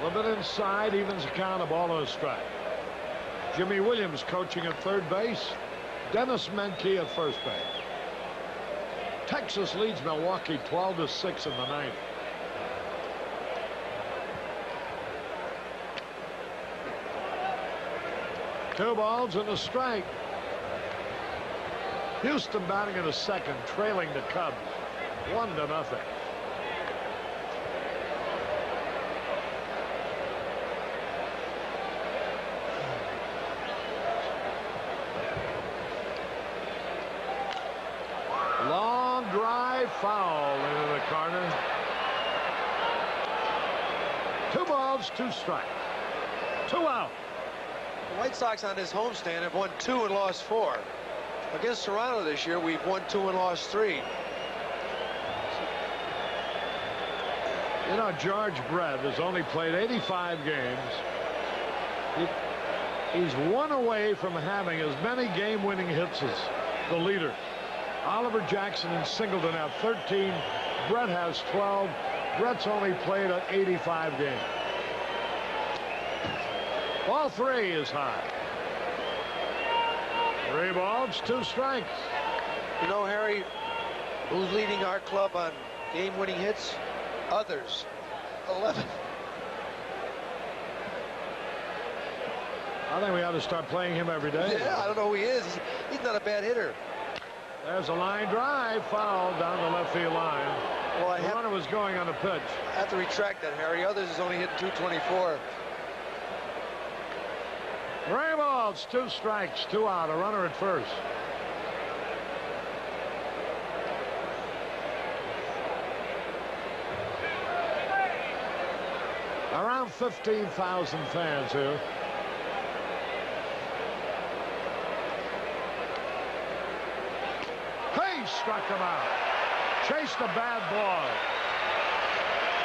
A little bit inside, evens the count, a ball and a strike. Jimmy Williams coaching at third base. Dennis Menke at first base. Texas leads Milwaukee 12-6 in the ninth. 2 balls and a strike. Houston batting in the second, trailing the Cubs 1-0. Long drive foul into the corner. 2 balls, 2 strikes. 2 out. The White Sox on this homestand have won 2 and lost 4. Against Toronto this year, we've won 2 and lost 3. You know, George Brett has only played 85 games. He's 1 away from having as many game-winning hits as the leader. Oliver Jackson and Singleton have 13. Brett has 12. Brett's only played 85 games. Ball 3 is high. 3 balls, 2 strikes. You know, Harry, who's leading our club on game-winning hits? Others. 11. I think we ought to start playing him every day. Yeah, I don't know who he is. He's not a bad hitter. There's a line drive, foul down the left field line. Well, the runner was going on a pitch. I have to retract that, Harry. Others has only hit 224. 3 balls, 2 strikes, 2 out. A runner at first. Around 15,000 fans here. He struck him out. Chased a bad ball.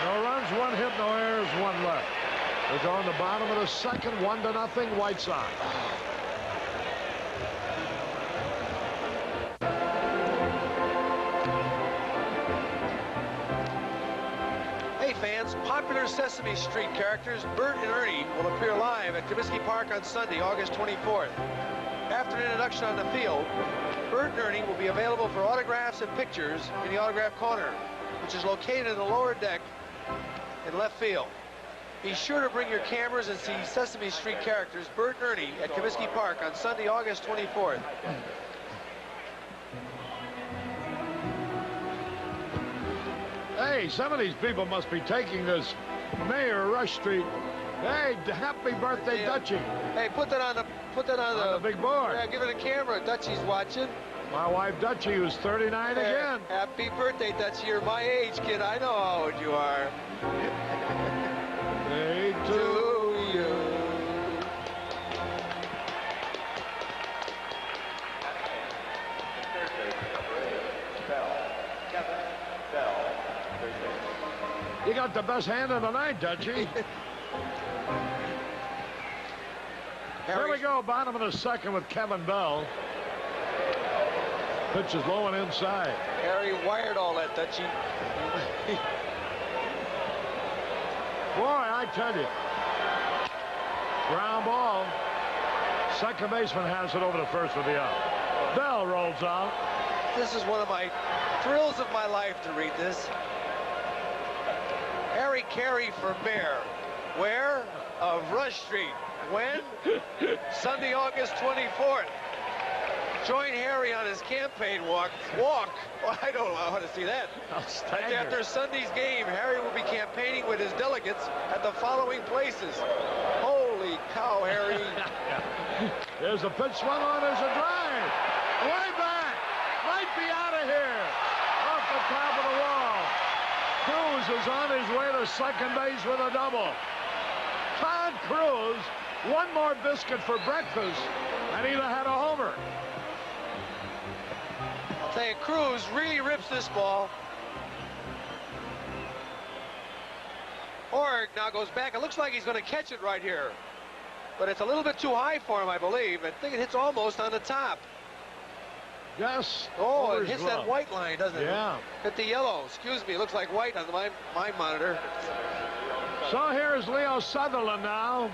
No runs, 1 hit, no errors, 1 left. We're going the bottom of the second, 1-0 White Sox. Hey fans, popular Sesame Street characters Bert and Ernie will appear live at Comiskey Park on Sunday, August 24th. After an introduction on the field, Bert and Ernie will be available for autographs and pictures in the autograph corner, which is located in the lower deck in left field. Be sure to bring your cameras and see Sesame Street characters Bert and Ernie at Comiskey Park on Sunday, August 24th. Hey, some of these people must be taking this Mayor Rush Street. Hey, happy birthday, Dutchie. Hey, put that on the big board. Yeah, give it a camera. Dutchie's watching. My wife Dutchie, who's 39 again. Happy birthday, Dutchie. You're my age, kid. I know how old you are. Hey, to you. You got the best hand of the night, Dutchie. Here we go, bottom of the second with Kevin Bell. Pitch is low and inside. Harry wired all that, Dutchie. Boy, I tell you. Ground ball. Second baseman has it over to first with the out. Bell rolls out. This is one of my thrills of my life to read this. Harry Carey for mayor. Where? Of Rush Street. When? Sunday, August 24th. Join Harry on his campaign walk. Walk? Well, I don't know how to see that. After Sunday's game, Harry will be campaigning with his delegates at the following places. Holy cow, Harry. There's a pitch swung on. There's a drive. Way back. Might be out of here. Off the top of the wall. Cruz is on his way to second base with a double. Todd Cruz, 1 more biscuit for breakfast, and he'd have had a homer. I'll tell you, Cruz really rips this ball. Org now goes back. It looks like he's going to catch it right here. But it's a little bit too high for him, I believe. I think it hits almost on the top. Yes. Oh, it hits that white line, doesn't it? Yeah. Hit the yellow. Excuse me. It looks like white on my monitor. So here's Leo Sutherland now.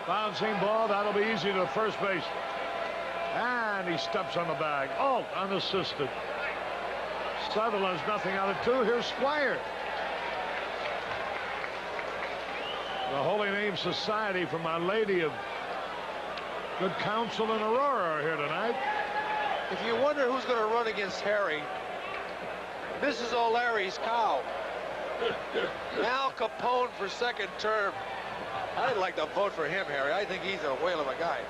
Bouncing ball. That'll be easy to first base. And he steps on the bag. Oh, unassisted. Sutherland's nothing out of 2. Here's Squire. The Holy Name Society from Our Lady of Good Counsel in Aurora are here tonight. If you wonder who's going to run against Harry, Mrs. O'Leary's cow. Al Capone for second term. I'd like to vote for him, Harry. I think he's a whale of a guy.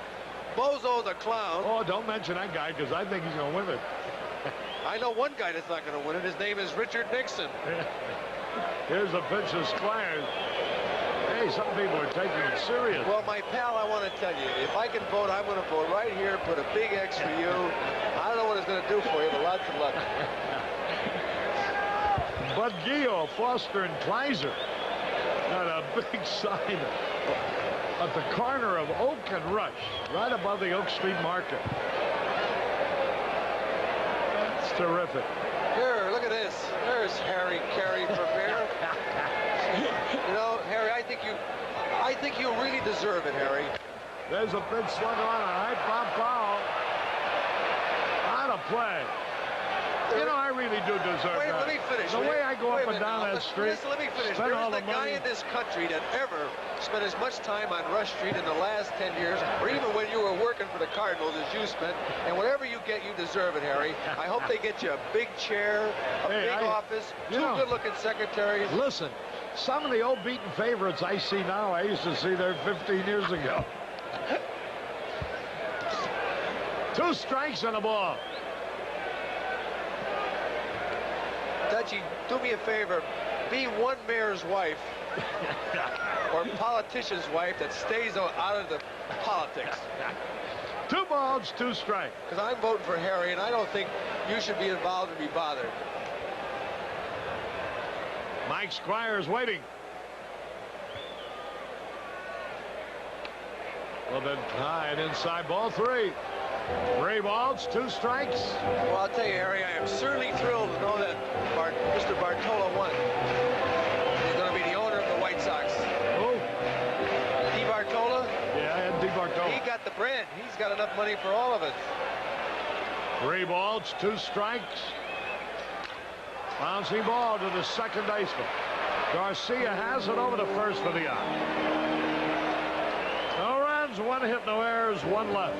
Bozo the Clown. Oh, don't mention that guy, because I think he's going to win it. I know one guy that's not going to win it. His name is Richard Nixon. Here's a pitch to Squires. Hey, some people are taking it serious. Well, my pal, I want to tell you, if I can vote, I'm going to vote right here, put a big X for you. I don't know what it's going to do for you, but lots of luck. Bud Gio, Foster, and Kleiser got a big sign at the corner of Oak and Rush, right above the Oak Street Market. It's terrific. Here, look at this. There's Harry Carey from here. You know, Harry, I think you really deserve it, Harry. There's a pitch swung on a high pop foul. Out of play. You know, I really do deserve Wait, that. let me finish. The way I go up and down that street. Listen, let me finish. Spend There all isn't a guy money. in this country that ever spent as much time on Rush Street in the last 10 years, or even when you were working for the Cardinals as you spent. And whatever you get, you deserve it, Harry. I hope they get you a big chair, a big office, two good-looking secretaries. Listen, some of the old beaten favorites I see now, I used to see there 15 years ago. 2 strikes and a ball. Dutchie, do me a favor. Be one mayor's wife or politician's wife that stays out of the politics. 2 balls, 2 strikes. Because I'm voting for Harry, and I don't think you should be involved and be bothered. Mike Squires waiting. Well, then tied inside, ball 3. 3 balls, 2 strikes. Well, I'll tell you, Harry, I am certainly thrilled to know that Mr. Bartola won. He's going to be the owner of the White Sox. Who? Di Bartola? Yeah, Ed Di Bartola. He got the bread. He's got enough money for all of us. 3 balls, 2 strikes. Bouncing ball to the second baseman. Garcia has it over to first for the out. No runs, 1 hit, no errors, 1 left.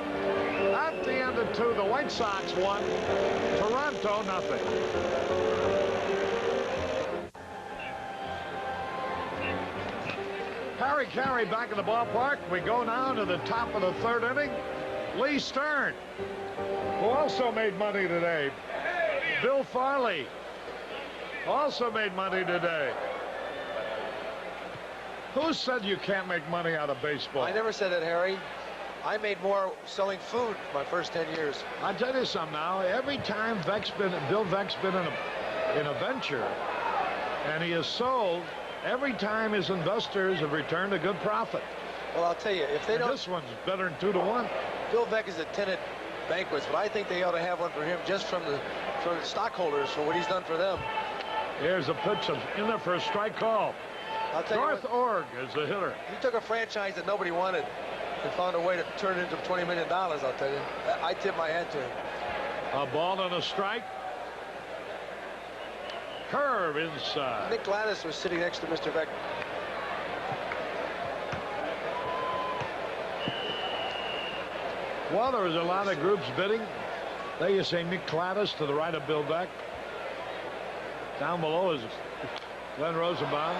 At the end of 2, the White Sox won. Toronto, nothing. Harry Carey back in the ballpark. We go now to the top of the 3rd inning. Lee Stern, who also made money today. Bill Farley also made money today. Who said you can't make money out of baseball? I never said that, Harry. I made more selling food my first 10 years. I'll tell you something now. Every time Bill Veck's been in a venture, and he has sold, every time his investors have returned a good profit. Well, I'll tell you, if they don't... This one's better than 2 to 1. Bill Veck has attended banquets, but I think they ought to have one for him just from the stockholders for what he's done for them. Here's a pitch in there for a strike call. I'll tell North you what, Org is the hitter. he took a franchise that nobody wanted and found a way to turn it into $20 million, I'll tell you. I tip my hat to him. A ball and a strike. Curve inside. Nick Gladys was sitting next to Mr. Veck. Well, there was a lot of groups bidding. There you say Nick Gladys to the right of Bill Veck. Down below is Glenn Rosenbaum.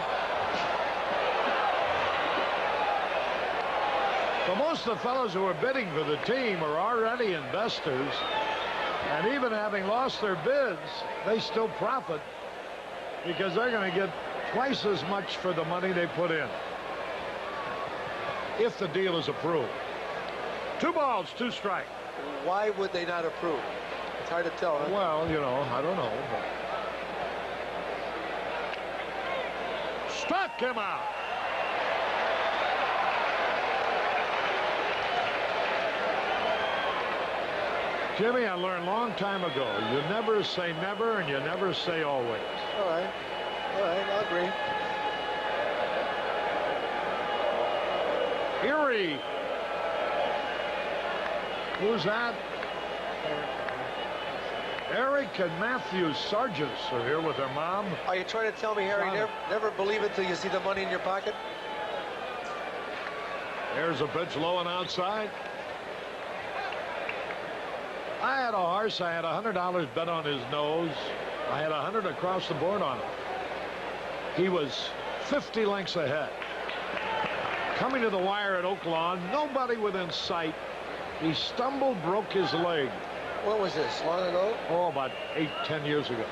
But most of the fellows who are bidding for the team are already investors. And even having lost their bids, they still profit because they're going to get twice as much for the money they put in if the deal is approved. 2 balls, 2 strikes. Why would they not approve? It's hard to tell, huh? Well, you know, I don't know. Struck him out. Jimmy, I learned a long time ago, you never say never and you never say always. All right, I'll agree. Erie. Who's that? Eric and Matthew Sargis are here with their mom. Are you trying to tell me, Harry, never believe it till you see the money in your pocket? There's a pitch low and outside. I had a horse. I had $100 bet on his nose. I had 100 across the board on him. He was 50 lengths ahead. Coming to the wire at Oaklawn, nobody within sight. He stumbled, broke his leg. What was this, long ago? Oh, about 8-10 years ago.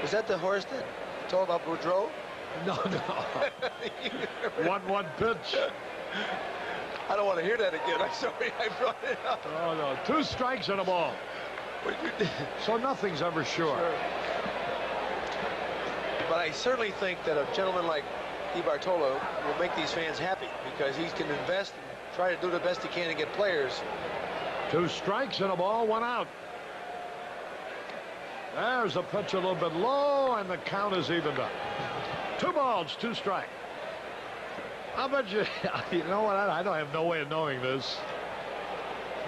Is that the horse that told about Boudreaux? No. 1-1 pitch. I don't want to hear that again. I'm sorry I brought it up. Oh, no. 2 strikes and a ball. So nothing's ever sure. But I certainly think that a gentleman like Di Bartolo will make these fans happy because he can invest and try to do the best he can to get players. 2 strikes and a ball, 1 out. There's a pitch a little bit low, and the count is evened up. 2 balls, 2 strikes. I'll bet you, you know what, I don't have no way of knowing this,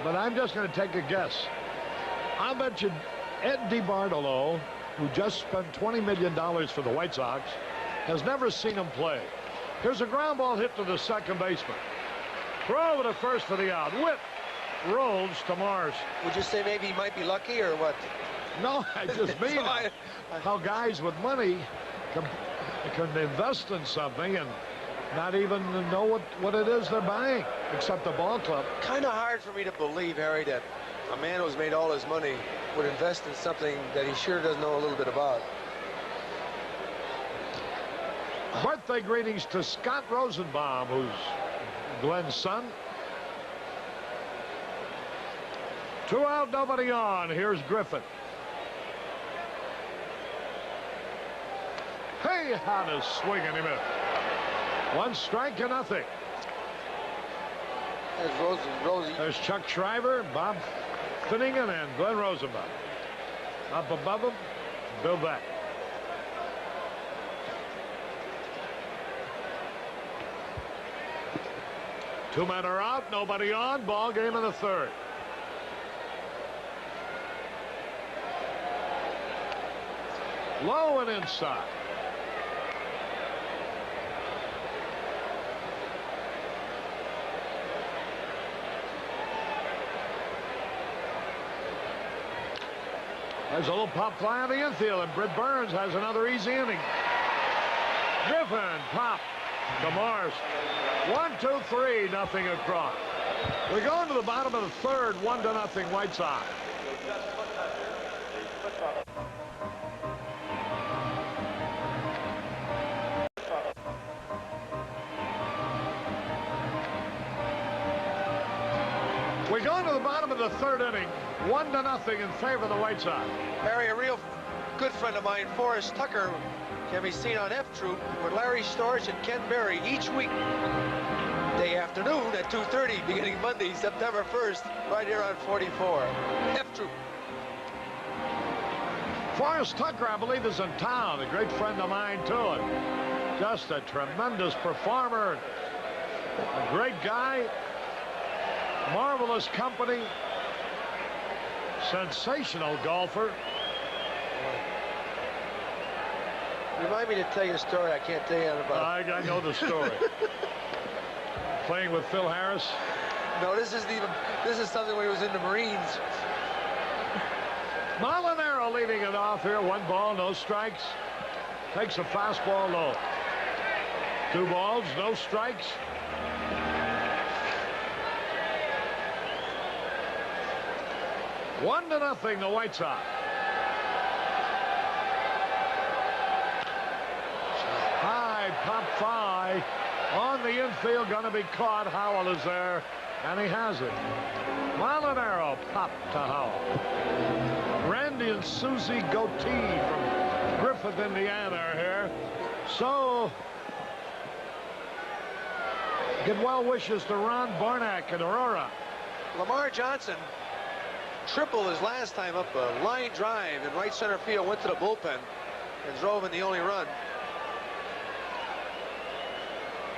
but I'm just going to take a guess. I'll bet you Ed DiBartolo, who just spent $20 million for the White Sox, has never seen him play. Here's a ground ball hit to the second baseman. Throw over to first for the out. Whip rolls to Mars. Would you say maybe he might be lucky or what? No, I just mean how guys with money can invest in something and not even know what it is they're buying, except the ball club. Kind of hard for me to believe, Harry, that a man who's made all his money would invest in something that he sure doesn't know a little bit about. Birthday greetings to Scott Rosenbaum, who's Glenn's son. 2 out, nobody on. Here's Griffin. Hey, how to swing and he missed. 1 strike and nothing. There's Rosie. There's Chuck Shriver, Bob Finnegan, and Glenn Rosenbaum. Up above him, Bill Beck. Two men are out, nobody on. Ball game in the 3rd. Low and inside. There's a little pop fly on the infield, and Britt Burns has another easy inning. Griffin pop to Mars. 1, 2, 3, nothing across. We're going to the bottom of the 3rd, 1-0 White Sox. We're going to the bottom of the 3rd inning, 1-0 in favor of the White Sox. Harry, a real good friend of mine, Forrest Tucker, can be seen on F Troop with Larry Storch and Ken Berry each week, day afternoon at 2:30, beginning Monday, September 1st, right here on 44. F Troop. Forrest Tucker, I believe, is in town. A great friend of mine, too. And just a tremendous performer. A great guy. Marvelous company. Sensational golfer. Remind me to tell you a story I can't tell you about. I know the story. Playing with Phil Harris. No, this is something when he was in the Marines. Molinaro leading it off here. 1 ball, no strikes. Takes a fastball low. 2 balls, no strikes. One to nothing, the White Sox. High pop fly on the infield, going to be caught. Howell is there, and he has it. Molinaro pop to Howell. Randy and Susie Goatee from Griffith, Indiana are here. So, give well wishes to Ron Barnack and Aurora. Lamar Johnson tripled his last time up a line drive in right center field, went to the bullpen and drove in the only run.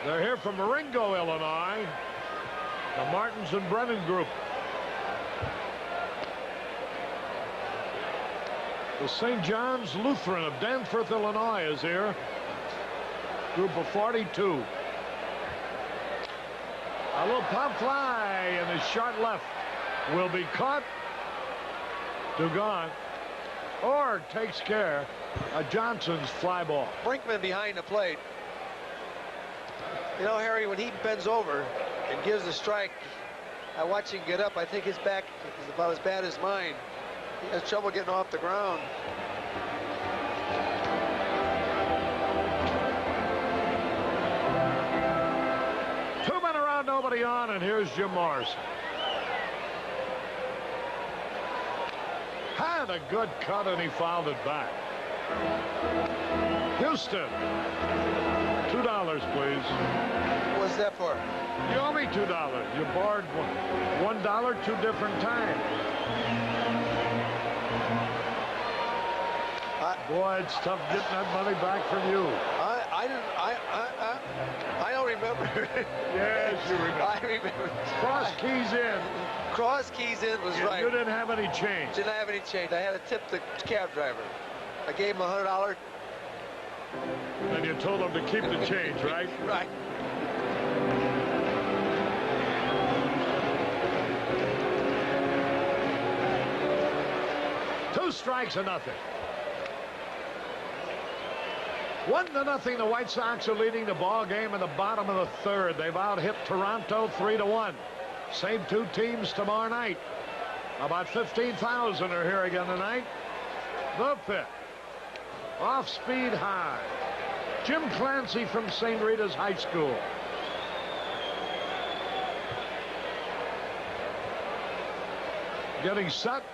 They're here from Marengo, Illinois. The Martins and Brennan group. The St. John's Lutheran of Danforth, Illinois is here. Group of 42. A little pop fly, and the short left will be caught. Dugan or takes care of Johnson's fly ball. Brinkman behind the plate. You know, Harry, when he bends over and gives the strike, I watch him get up. I think his back is about as bad as mine. He has trouble getting off the ground. Two men around, nobody on, and here's Jim Morrison. Had a good cut, and he fouled it back. Houston, $2, please. What's that for? You owe me $2. You borrowed $1 two different times. Boy, it's tough getting that money back from you. I don't remember. Yes, you remember. I remember. Cross keys in. Cross keys in was right. You didn't have any change. Didn't have any change. I had to tip the cab driver. I gave him $100. And you told him to keep the change, right? Right. Two strikes and nothing. 1-0. The White Sox are leading the ball game in the bottom of the third. They've out-hit Toronto 3-1. Same two teams tomorrow night. About 15,000 are here again tonight. The pitch. Off speed high. Jim Clancy from St. Rita's High School. Getting set.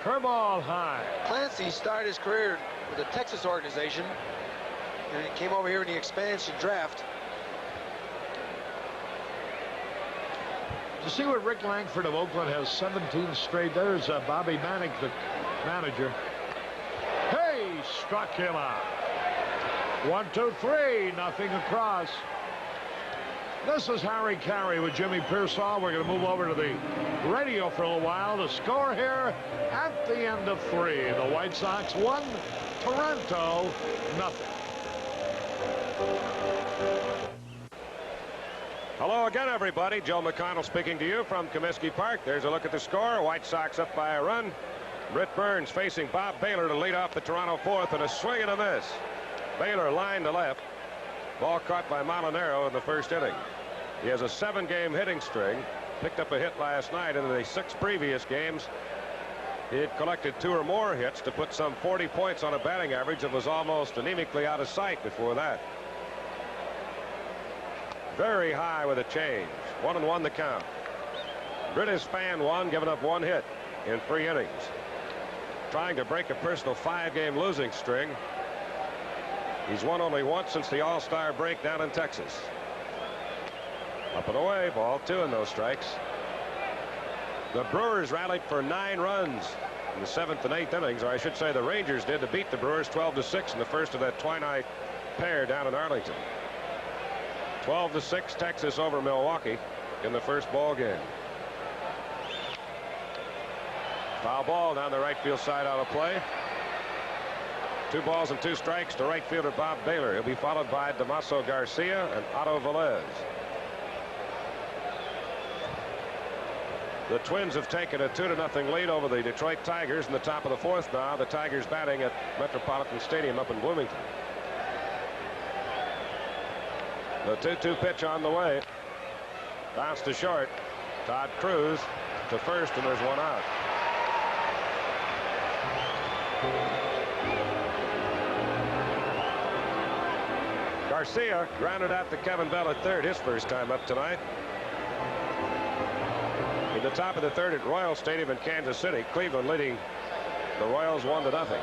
Curveball high. Clancy started his career with the Texas organization, and he came over here in the expansion draft. You see what Rick Langford of Oakland has 17 straight. There's Bobby Manick, the manager. Hey, struck him out. 1, 2, 3, nothing across. This is Harry Carey with Jimmy Pearsall. We're going to move over to the radio for a little while. The score here at the end of 3. The White Sox 1, Toronto nothing. Hello again, everybody. Joe McConnell speaking to you from Comiskey Park. There's a look at the score. White Sox up by a run. Britt Burns facing Bob Baylor to lead off the Toronto fourth, and a swing and a miss. Baylor line to left. Ball caught by Molinaro in the first inning. He has a 7-game hitting string. Picked up a hit last night. In the 6 previous games, he had collected 2 or more hits to put some 40 points on a batting average that was almost anemically out of sight before that. Very high with a change. 1-1 the count. Britt has fanned one, given up 1 hit in 3 innings. Trying to break a personal 5-game losing string. He's won only once since the All-Star break down in Texas. Up and away, ball 2 and no strikes. The Brewers rallied for 9 runs in the 7th and 8th innings, or I should say the Rangers did, to beat the Brewers 12-6 in the first of that twilight pair down in Arlington. 12-6 Texas over Milwaukee in the first ball game. Foul ball down the right field side out of play. 2 balls and 2 strikes to right fielder Bob Baylor. He'll be followed by Damaso Garcia and Otto Velez. The Twins have taken a 2-0 lead over the Detroit Tigers in the top of the 4th now. The Tigers batting at Metropolitan Stadium up in Bloomington. The 2-2 pitch on the way. Bounce to short. Todd Cruz to first, and there's 1 out. Garcia grounded out to Kevin Bell at third, his first time up tonight. In the top of the 3rd at Royal Stadium in Kansas City, Cleveland leading the Royals 1-0.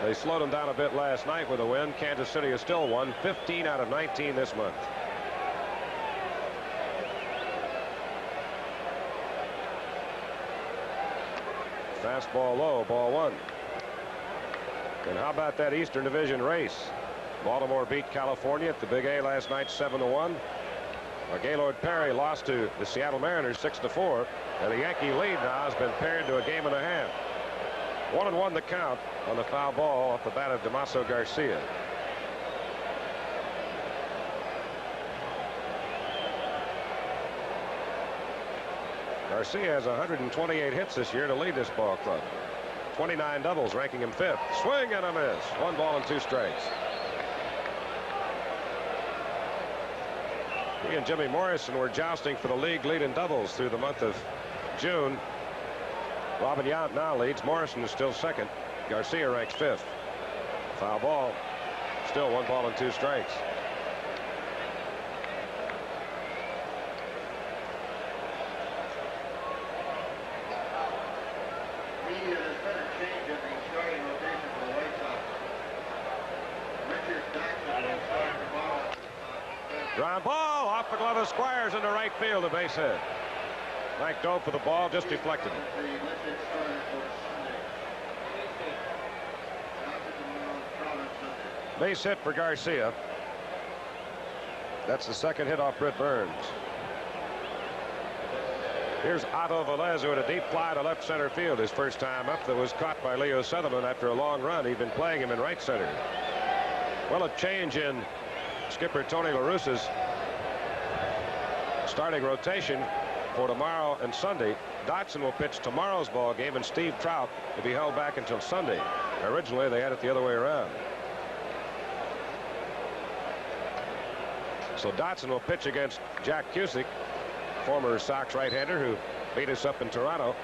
They slowed them down a bit last night with a win. Kansas City has still won 15 out of 19 this month. Fastball low, ball 1. And how about that Eastern Division race? Baltimore beat California at the Big A last night 7-1. Gaylord Perry lost to the Seattle Mariners 6-4, and the Yankee lead now has been pared to a game and a half. 1-1 the count on the foul ball off the bat of Damaso Garcia. 2 balls and 2 strikes to right fielder Bob Baylor. He'll be followed by Damaso Garcia and Otto Velez. The Twins have taken a 2-0 lead over the Detroit Tigers in the top of the 4th now. The Tigers batting at Metropolitan Stadium up in Bloomington. Garcia has 128 hits this year to lead this ball club. 29 doubles, ranking him 5th. Swing and a miss. 1 ball and 2 strikes. He and Jimmy Morrison were jousting for the league lead in doubles through the month of June. Robin Yount now leads. Morrison is still 2nd. Garcia ranks 5th. Foul ball. Still 1 ball and 2 strikes. Ground ball off the glove of Squires into right field, a base hit. Mike dove for the ball, just deflected it. Base hit for Garcia. That's the 2nd hit off Britt Burns. Here's Otto Velez, who had a deep fly to left center field his first time up, that was caught by Leo Sutherland after a long run. He'd been playing him in right center. Well, a change in skipper Tony La Russa's starting rotation for tomorrow and Sunday. Dotson will pitch tomorrow's ball game, and Steve Trout will be held back until Sunday. Originally, they had it the other way around. So Dotson will pitch against Jack Cusick, former Sox right-hander who beat us up in Toronto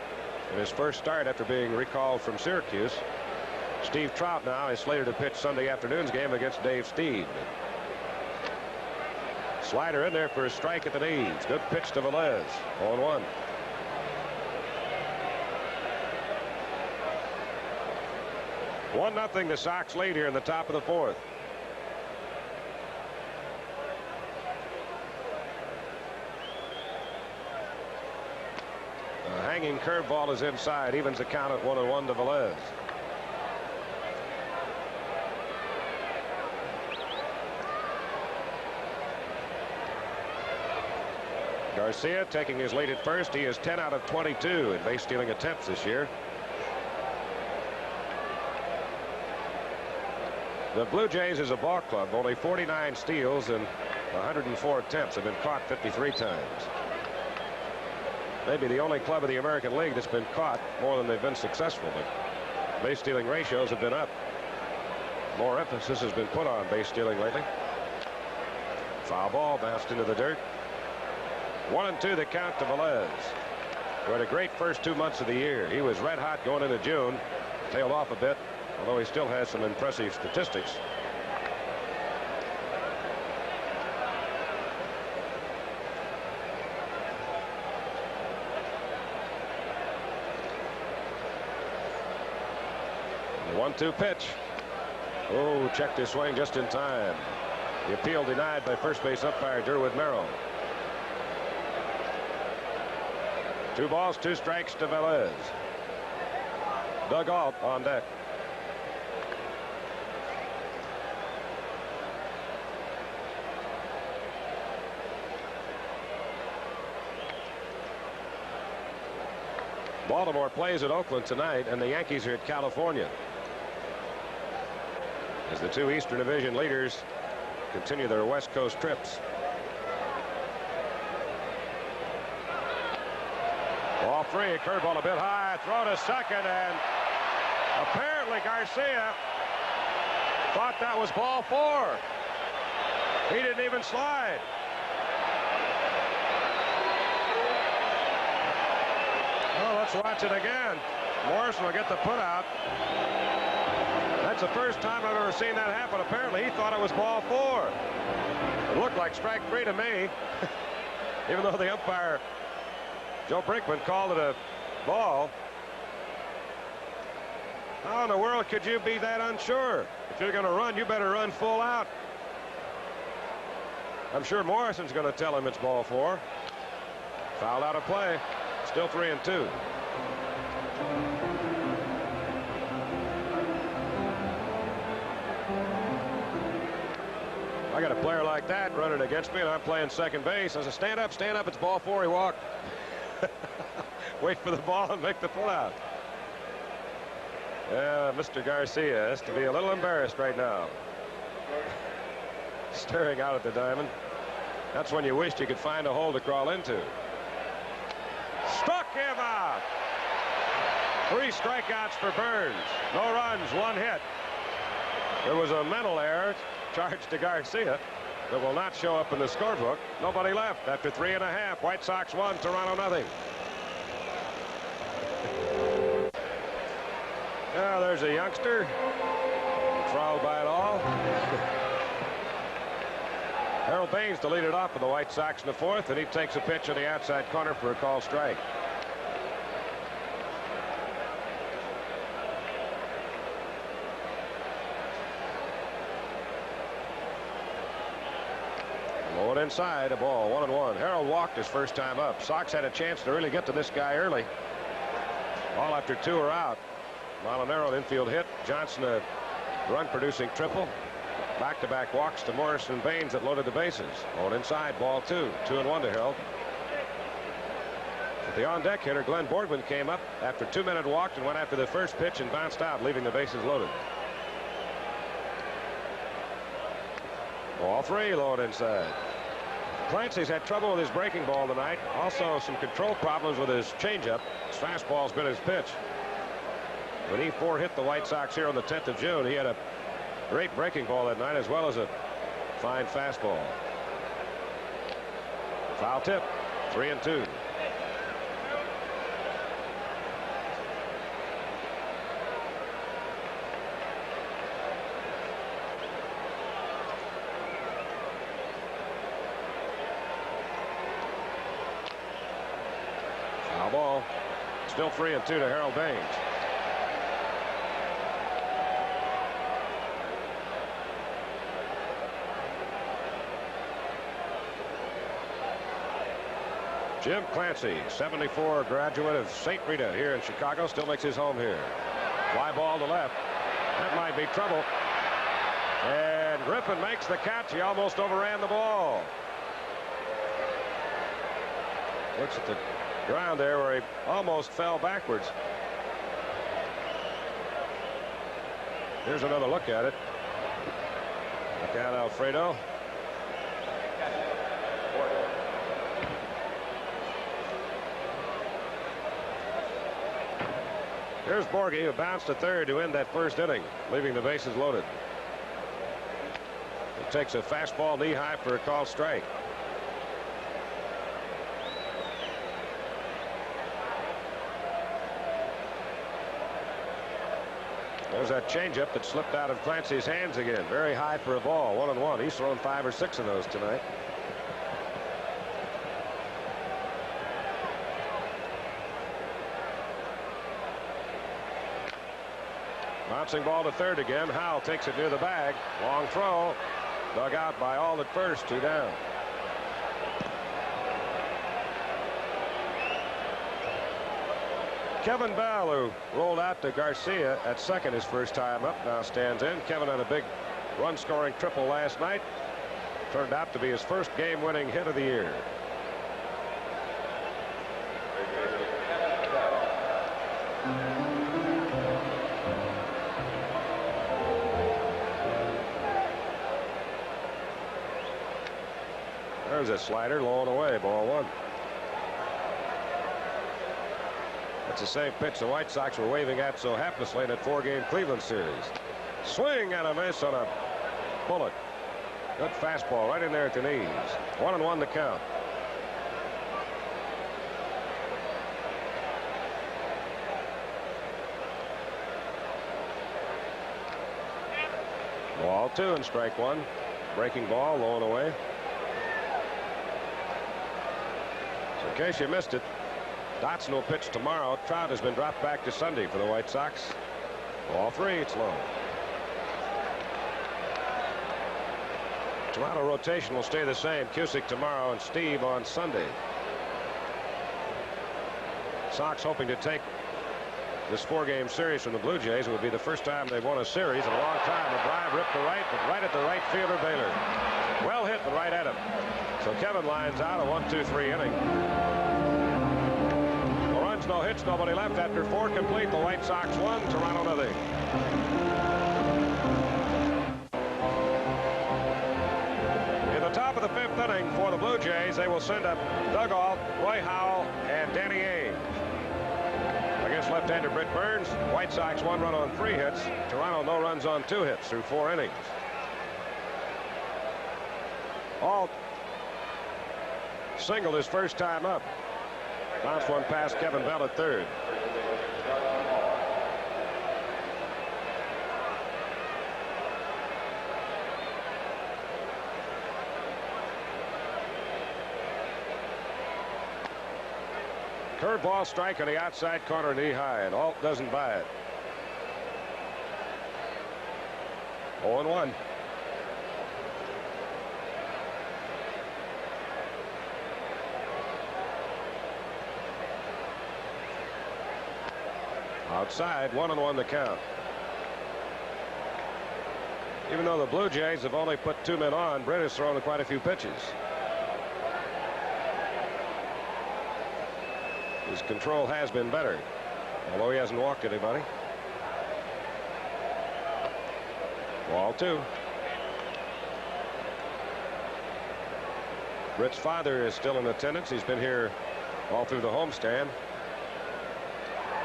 in his first start after being recalled from Syracuse. Steve Trout now is slated to pitch Sunday afternoon's game against Dave Steed. Slider in there for a strike at the knees. Good pitch to Velez. 0-1. One nothing, the Sox lead here in the top of the 4th. A hanging curveball is inside, evens the count at 1-1 to Velez. Garcia taking his lead at first. He is 10 out of 22 in base stealing attempts this year. The Blue Jays is a ball club. Only 49 steals and 104 attempts, have been caught 53 times. Maybe the only club of the American League that's been caught more than they've been successful. But base stealing ratios have been up. More emphasis has been put on base stealing lately. Foul ball bounced into the dirt. 1-2 the count to Velez, who had a great first 2 months of the year. He was red hot going into June, tailed off a bit, although he still has some impressive statistics. The 1-2 pitch. Oh, checked his swing just in time. The appeal denied by first base umpire Derwood Merrill. 2 balls, 2 strikes to Velez. Doug Alt on deck. Baltimore plays at Oakland tonight, and the Yankees are at California, as the 2 Eastern Division leaders continue their West Coast trips. Ball 3, a curveball a bit high, throw to second, and apparently Garcia thought that was ball 4. He didn't even slide. Well, let's watch it again. Morrison will get the put out. That's the first time I've ever seen that happen. Apparently he thought it was ball 4. It looked like strike 3 to me, even though the umpire Joe Brinkman called it a ball. How in the world could you be that unsure? If you're going to run, you better run full out. I'm sure Morrison's going to tell him it's ball 4. Fouled out of play. Still 3-2. I got a player like that running against me, and I'm playing second base. I said, stand up, it's ball 4. He walked. Wait for the ball and make the pull out. Yeah, Mr. Garcia has to be a little embarrassed right now. Staring out at the diamond. That's when you wished you could find a hole to crawl into. Struck! him out. 3 strikeouts for Burns. No runs, 1 hit. There was a mental error charged to Garcia that will not show up in the scorebook. Nobody left after 3.5. White Sox 1, Toronto nothing. Now there's a youngster enthralled by it all. Harold Baines to lead it off for the White Sox in the 4th, and he takes a pitch on the outside corner for a called strike. Low inside, a ball, 1-1. Harold walked his first time up. Sox had a chance to really get to this guy early. All after 2 are out. Molinaro an infield hit. Johnson a run-producing triple. Back-to-back walks to Morrison and Baines that loaded the bases. On inside, ball 2. 2-1 to Harold. But the on-deck hitter, Glenn Borgman, came up after 2-minute walk and went after the first pitch and bounced out, leaving the bases loaded. Ball 3, low and inside. Clancy's had trouble with his breaking ball tonight. Also some control problems with his changeup. His fastball's been his pitch. When he 4-hit the White Sox here on the 10th of June, he had a great breaking ball that night as well as a fine fastball. Foul tip, 3-2. Foul ball. Still 3-2 to Harold Baines. Jim Clancy, 74, graduate of St. Rita here in Chicago, still makes his home here. Fly ball to left. That might be trouble. And Griffin makes the catch. He almost overran the ball. Looks at the ground there where he almost fell backwards. Here's another look at it. Look out, Alfredo. Here's Borgie, who bounced to third to end that first inning, leaving the bases loaded. He takes a fastball knee high for a called strike. There's that changeup that slipped out of Clancy's hands again. Very high for a ball, 1-1. He's thrown 5 or 6 of those tonight. Bouncing ball to third again. Howell takes it near the bag. Long throw. Dug out by Auld at first. 2 down. Kevin Bell, who rolled out to Garcia at second his first time up, now stands in. Kevin had a big run-scoring triple last night. Turned out to be his first game-winning hit of the year. There's a slider, low and away, ball 1. That's the same pitch the White Sox were waving at so haplessly in that 4-game Cleveland series. Swing and a miss on a bullet. Good fastball right in there at the knees. 1-1 the count. Ball 2 and strike 1. Breaking ball, low and away. So in case you missed it, Dotson will pitch tomorrow. Trout has been dropped back to Sunday for the White Sox. Ball 3, it's low. Toronto rotation will stay the same. Cusick tomorrow and Steve on Sunday. Sox hoping to take this 4-game series from the Blue Jays. It would be the first time they've won a series in a long time. The drive ripped to right, but right at the right fielder Baylor. Well hit, but right at him. So Kevin lines out a 1-2-3 inning. No runs, no hits, nobody left after 4 complete. The White Sox won, Toronto nothing. In the top of the 5th inning for the Blue Jays, they will send up Doug Ault, Roy Howell, and Danny Ainge. against left-hander Britt Burns. White Sox 1 run on 3 hits. Toronto no runs on 2 hits through 4 innings. Alt singled his first time up. Bounced one past Kevin Bell at third. Curveball strike on the outside corner, knee high, and Alt doesn't buy it. 0-1. Outside, 1-1 the count. Even though the Blue Jays have only put 2 men on, Britt has thrown quite a few pitches. His control has been better, although he hasn't walked anybody. Ball 2. Britt's father is still in attendance. He's been here all through the homestand.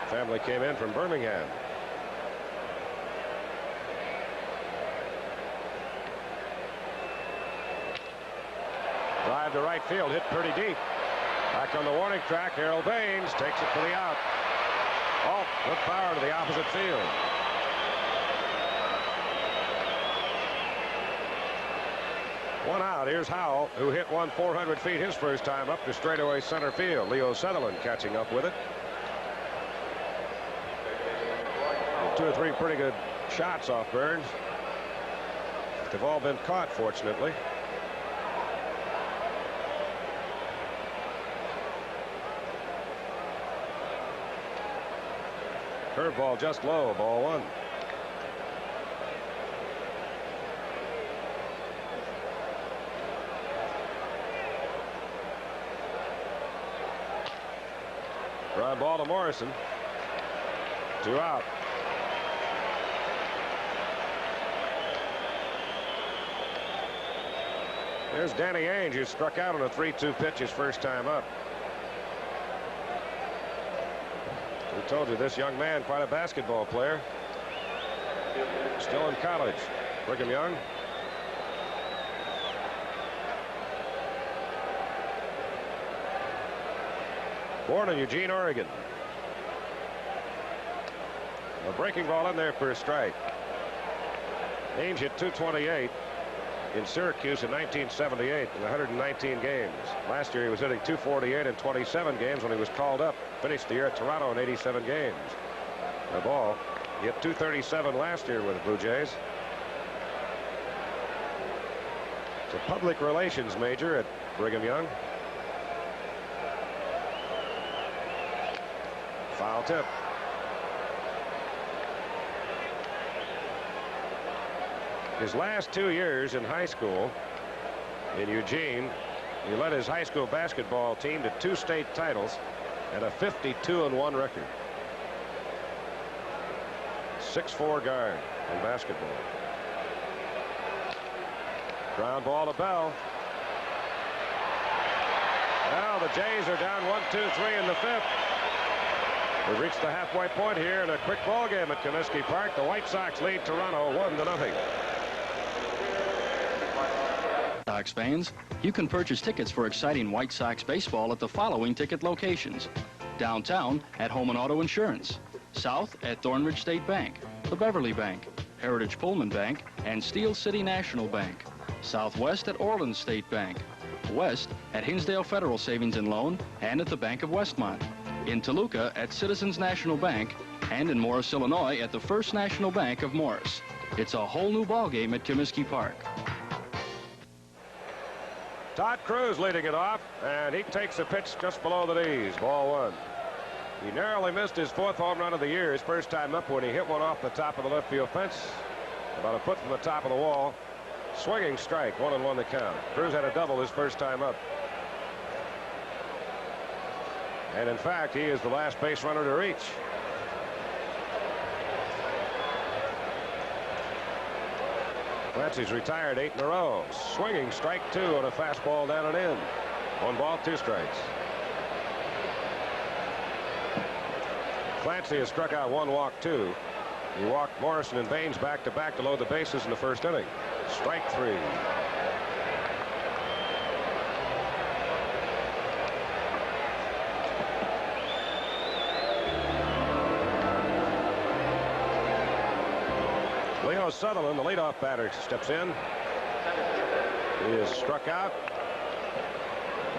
Family came in from Birmingham. Drive to right field, hit pretty deep. Back on the warning track, Harold Baines takes it for the out. Alt with power to the opposite field. One out. Here's Howell, who hit one 400 feet his first time up to straightaway center field. Leo Sutherland catching up with it. 2 or 3 pretty good shots off Burns. They've all been caught, fortunately. Curveball just low, ball 1. Ground ball to Morrison. 2 out. There's Danny Ainge, who struck out on a 3-2 pitch his first time up. We told you this young man, quite a basketball player. Still in college. Brigham Young. Born in Eugene, Oregon. A breaking ball in there for a strike. Ainge hit .228 in Syracuse in 1978 in 119 games. Last year he was hitting .248 in 27 games when he was called up. Finished the year at Toronto in 87 games. The ball. He hit .237 last year with the Blue Jays. It's a public relations major at Brigham Young. Foul tip. His last 2 years in high school in Eugene, he led his high school basketball team to 2 state titles and a 52-1 record. 6'4" guard in basketball. Ground ball to Bell. Now the Jays are down 1-2-3 in the 5th. We've reached the halfway point here in a quick ball game at Comiskey Park. The White Sox lead Toronto 1-0. Sox fans, you can purchase tickets for exciting White Sox baseball at the following ticket locations. Downtown at Home and Auto Insurance. South at Thornridge State Bank, the Beverly Bank, Heritage Pullman Bank, and Steel City National Bank. Southwest at Orland State Bank. West at Hinsdale Federal Savings and Loan and at the Bank of Westmont. In Toluca at Citizens National Bank, and in Morris, Illinois at the First National Bank of Morris. It's a whole new ball game at Comiskey Park. Todd Cruz leading it off, and he takes a pitch just below the knees. Ball 1. He narrowly missed his 4th home run of the year, his first time up, when he hit one off the top of the left field fence, about a foot from the top of the wall. Swinging strike, 1-1 the count. Cruz had a double his first time up. And in fact, he is the last base runner to reach. Clancy's retired 8 in a row. Swinging strike 2 on a fastball down and in. 1 ball, 2 strikes. Clancy has struck out 1, walked 2. He walked Morrison and Baines back-to-back to load the bases in the first inning. Strike 3. Leo Sutherland, the leadoff batter, steps in. He is struck out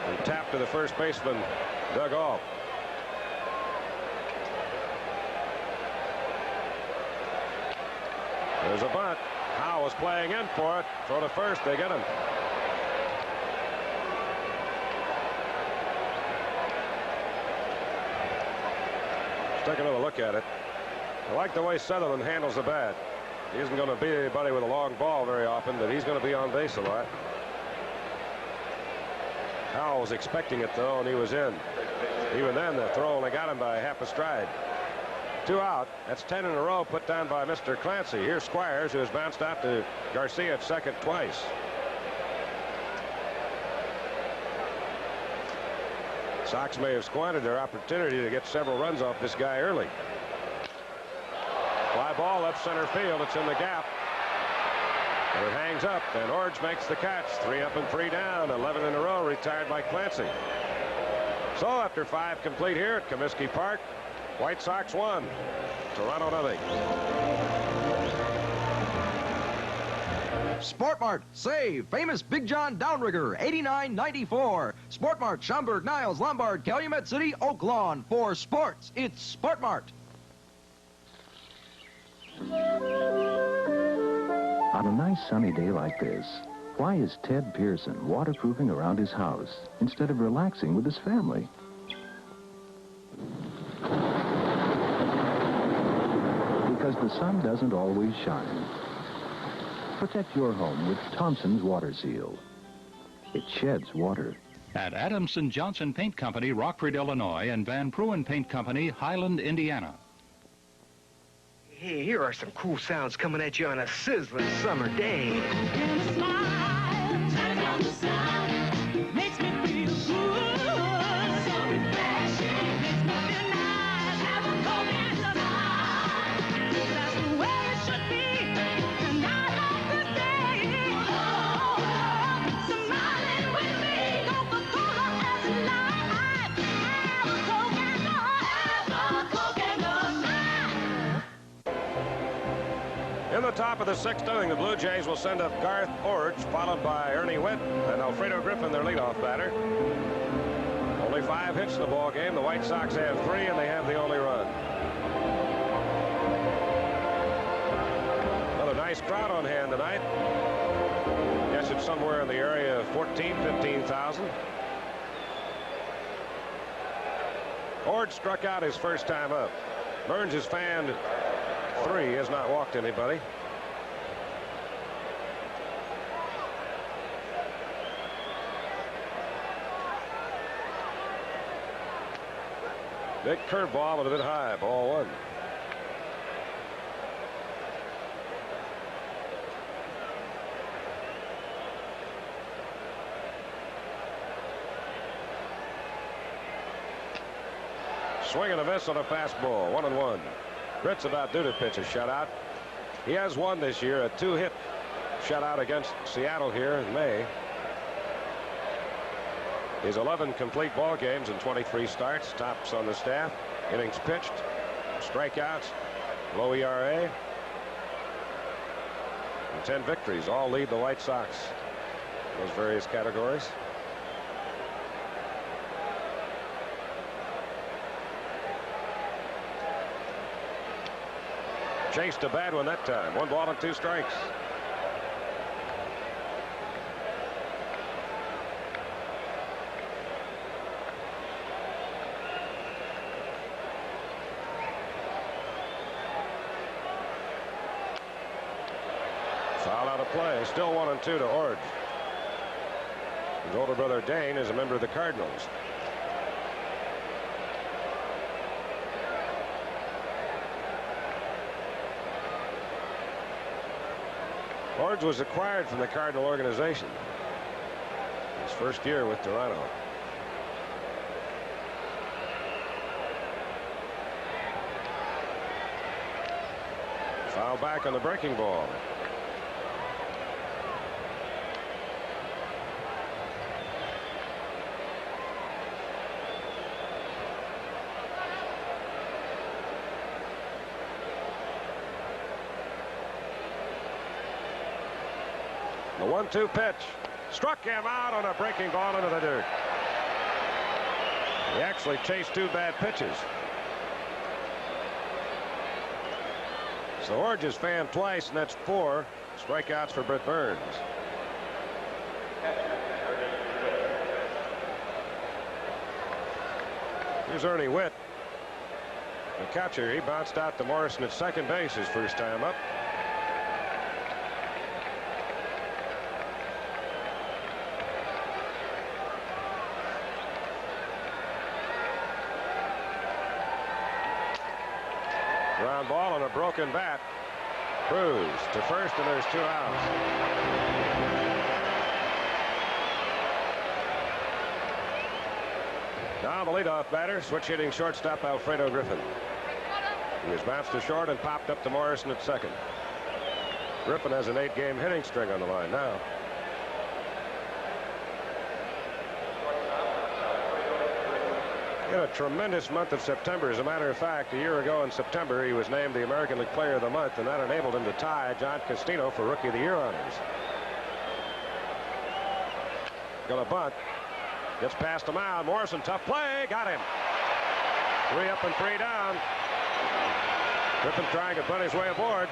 and tapped to the first baseman, Doug Ault. There's a bunt. Howe is playing in for it. Throw to first. They get him. Let's take another look at it. I like the way Sutherland handles the bat. He isn't going to beat anybody with a long ball very often, but he's going to be on base a lot. Howe was expecting it, though, and he was in. Even then, the throw only got him by half a stride. 2 out. That's 10 in a row put down by Mr. Clancy. Here's Squires, who has bounced out to Garcia at second twice. Sox may have squandered their opportunity to get several runs off this guy early. Fly ball left center field. It's in the gap. And it hangs up, and Orge makes the catch. 3 up and 3 down. 11 in a row retired by Clancy. So after 5 complete here at Comiskey Park, White Sox 1, Toronto 0. Sport Mart, save famous Big John Downrigger, $89.94. Sport Mart, Schaumburg, Niles, Lombard, Calumet City, Oak Lawn. For sports, it's Sport Mart. On a nice sunny day like this, why is Ted Pearson waterproofing around his house instead of relaxing with his family? Because the sun doesn't always shine. Protect your home with Thompson's Water Seal. It sheds water. At Adamson Johnson Paint Company, Rockford, Illinois, and Van Pruin Paint Company, Highland, Indiana. Hey, here are some cool sounds coming at you on a sizzling summer day. In the top of the 6th inning, the Blue Jays will send up Garth Orge, followed by Ernie Witt and Alfredo Griffin, their leadoff batter. Only 5 hits in the ball game. The White Sox have 3, and they have the only run. Another nice crowd on hand tonight. Guess it's somewhere in the area of 15,000. Orge struck out his first time up. Burns has fanned 3, has not walked anybody. Big curveball, but a bit high. Ball 1. Swing and a miss on a fastball. 1-1. Britt's about due to pitch a shutout. He has won this year, a 2-hit shutout against Seattle here in May. His 11 complete ball games and 23 starts, tops on the staff. Innings pitched, strikeouts, low ERA, and 10 victories. All lead the White Sox in those various categories. Chased a bad one that time. 1 ball and 2 strikes. Foul out of play. Still 1-2 to Orge. His older brother Dane is a member of the Cardinals. Orge was acquired from the Cardinal organization. His first year with Toronto. Foul back on the breaking ball. The 1-2 pitch. Struck him out on a breaking ball into the dirt. He actually chased 2 bad pitches. So Orange fanned twice, and that's 4 strikeouts for Britt Burns. Here's Ernie Witt, the catcher. He bounced out to Morrison at second base his first time up. Ground ball on a broken bat. Cruz to first, and there's 2 outs. Now the leadoff batter, switch hitting shortstop Alfredo Griffin. He was bounced to short and popped up to Morrison at second. Griffin has an 8-game hitting string on the line now. In a tremendous month of September. As a matter of fact, a year ago in September, he was named the American League Player of the Month, and that enabled him to tie John Castino for Rookie of the Year honors. Gonna bunt. Gets past the mound. Morrison, tough play. Got him. 3 up and 3 down. Griffin trying to bunt his way aboard.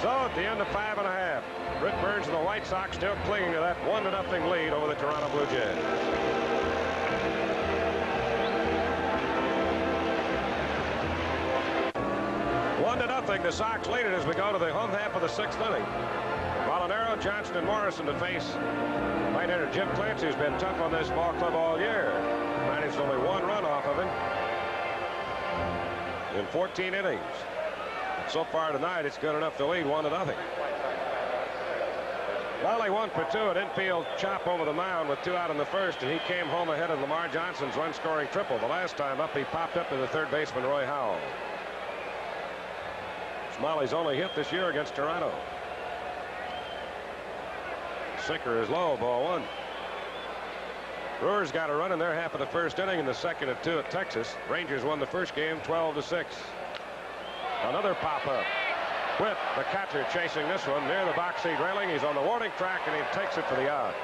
So at the end of 5 1/2, Britt Burns and the White Sox still clinging to that 1-0 lead over the Toronto Blue Jays. 1-0. The Sox lead it as we go to the home half of the 6th inning. Molinaro, Johnston, and Morrison to face right hitter Jim Clancy, who's been tough on this ball club all year. Managed only 1 run off of him in 14 innings. And so far tonight, it's good enough to lead 1-0. Lally 1 for 2 at infield chop over the mound with 2 out in the first, and he came home ahead of Lamar Johnson's run-scoring triple. The last time up, he popped up to the third baseman Roy Howell. Smalley's only hit this year against Toronto. Sinker is low, ball 1. Brewers got a run in their half of the first inning, in the second at 2 at Texas. Rangers won the first game 12-6. Another pop-up. Witt, the catcher, chasing this one near the box seat railing. He's on the warning track, and he takes it for the out.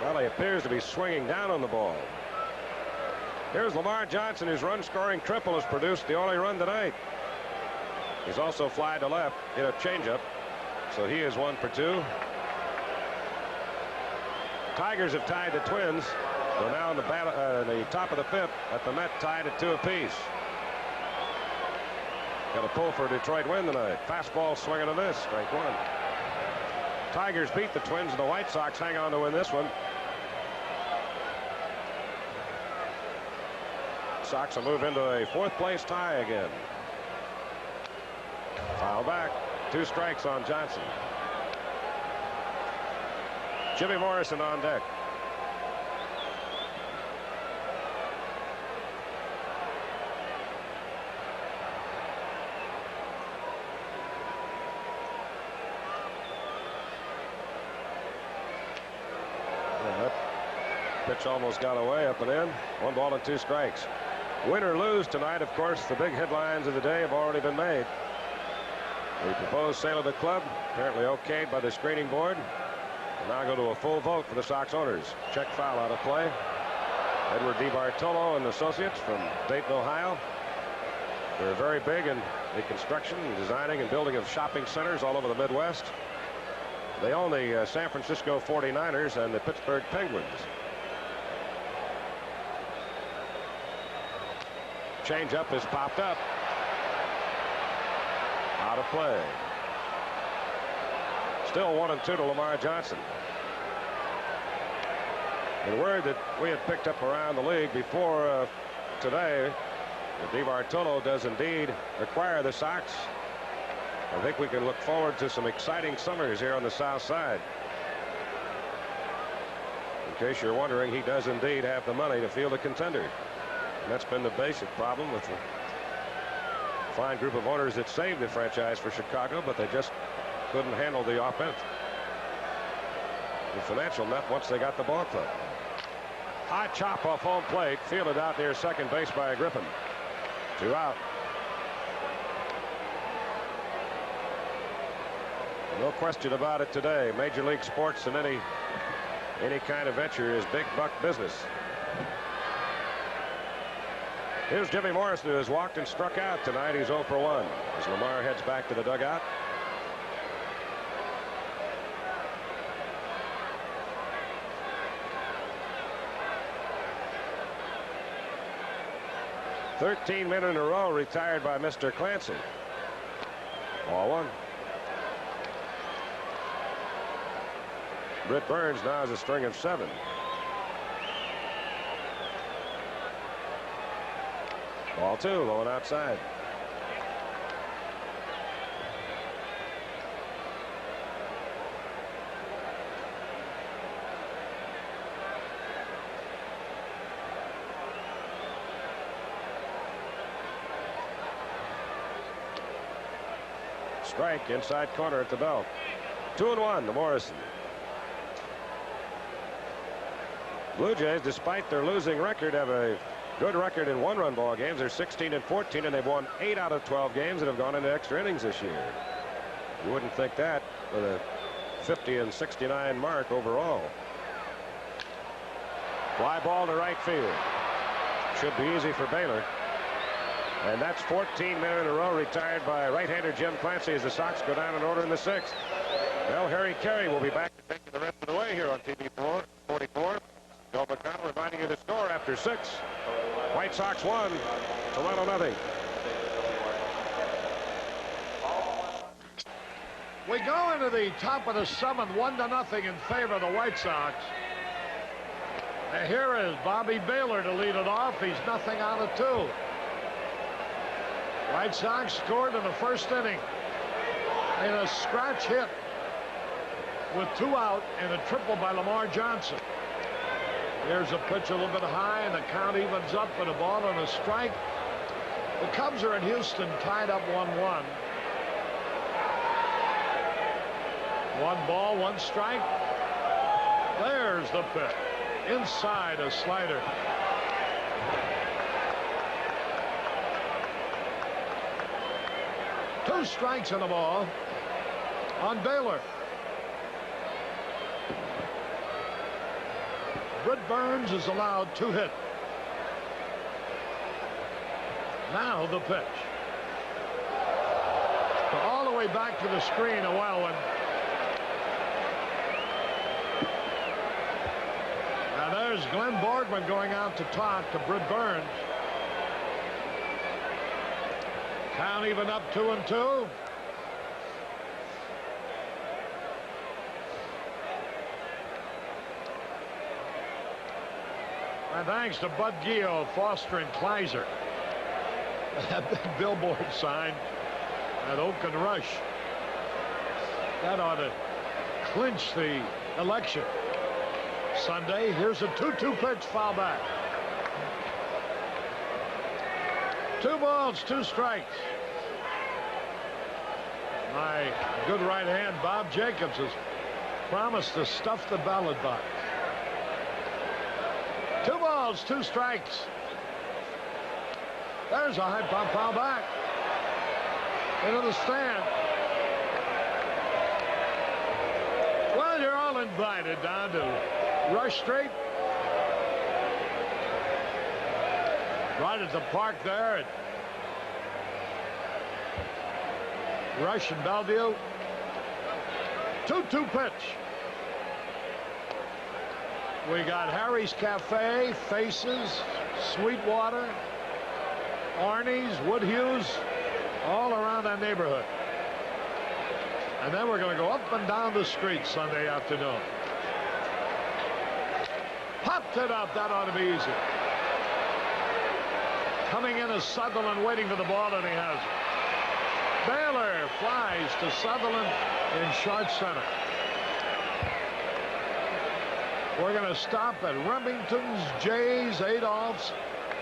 Well, he appears to be swinging down on the ball. Here's Lamar Johnson, whose run-scoring triple has produced the only run tonight. He's also flied to left, hit a changeup, so he is 1 for 2. Tigers have tied the Twins. They're now in the top of the 5th at the Met, tied at 2 apiece. Got a pull for a Detroit win tonight. Fastball swinging a miss, strike 1. Tigers beat the Twins, and the White Sox hang on to win this one. Sox will move into a 4th place tie again. Foul back. 2 strikes on Johnson. Jimmy Morrison on deck. Pitch almost got away, up and in. 1 ball and 2 strikes. Win or lose tonight, of course, the big headlines of the day have already been made. The proposed sale of the club, apparently okayed by the screening board. Will now go to a full vote for the Sox owners. Check foul out of play. Edward DiBartolo and Associates from Dayton, Ohio. They're very big in the construction, designing, and building of shopping centers all over the Midwest. They own the San Francisco 49ers and the Pittsburgh Penguins. Change-up is popped up. Out of play. Still 1-2 to Lamar Johnson. The word that we had picked up around the league before today, that DiBartolo does indeed acquire the Sox. I think we can look forward to some exciting summers here on the South Side. In case you're wondering, he does indeed have the money to field a contender. And that's been the basic problem with the fine group of owners that saved the franchise for Chicago, but they just couldn't handle the offense. The financial net once they got the ball club. High chop off home plate, fielded out near second base by Griffin. 2 out. No question about it today. Major League sports and any kind of venture is big buck business. Here's Jimmy Morrison, who has walked and struck out tonight. He's 0 for 1 as Lamar heads back to the dugout. "13 men in a row retired by Mr. Clancy." Ball 1. Britt Burns now has a string of 7. Ball 2, low and outside. Strike inside corner at the belt. 2-1 to Morrison. Blue Jays, despite their losing record, have a good record in one-run ball games. They're 16-14, and they've won 8 out of 12 games and have gone into extra innings this year. You wouldn't think that with a 50-69 mark overall. Fly ball to right field. Should be easy for Baylor. And that's 14 men in a row retired by right-hander Jim Clancy as the Sox go down in order in the 6th. Well, Harry Carey will be back to take the rest of the way here on TV 44. Bill McConnell reminding you the score after 6. White Sox 1, Toronto 0. We go into the top of the 7th, 1-0 in favor of the White Sox. And here is Bobby Baylor to lead it off. He's 0 out of 2. White Sox scored in the 1st inning in a scratch hit with 2 out and a triple by Lamar Johnson. Here's a pitch a little bit high, and the count evens up with a ball and a strike. The Cubs are in Houston tied up 1-1. 1 ball, 1 strike. There's the pitch. Inside a slider. Two strikes on the ball on Baylor. Britt Burns is allowed 2 hits. Now the pitch. All the way back to the screen, a wild one. Now there's Glenn Borgman going out to talk to Britt Burns. Count even up 2-2. And thanks to Bud Gio, Foster, and Kleiser. That big billboard sign at Oak and Rush. That ought to clinch the election. Sunday, here's a 2-2 pitch, foul back. 2 balls, 2 strikes. My good right hand, Bob Jacobs, has promised to stuff the ballot box. 2 balls, 2 strikes. There's a high pop foul back into the stand. Well, you're all invited down to Rush Street. Right at the park there at Rush and Bellevue. 2-2 pitch. We got Harry's Cafe, Faces, Sweetwater, Arnie's, Woodhugh's, all around that neighborhood. And then we're going to go up and down the street Sunday afternoon. Popped it up. That ought to be easy. Coming in is Sutherland, waiting for the ball, and he has it. Baylor flies to Sutherland in short center. We're going to stop at Remington's, Jay's, Adolph's,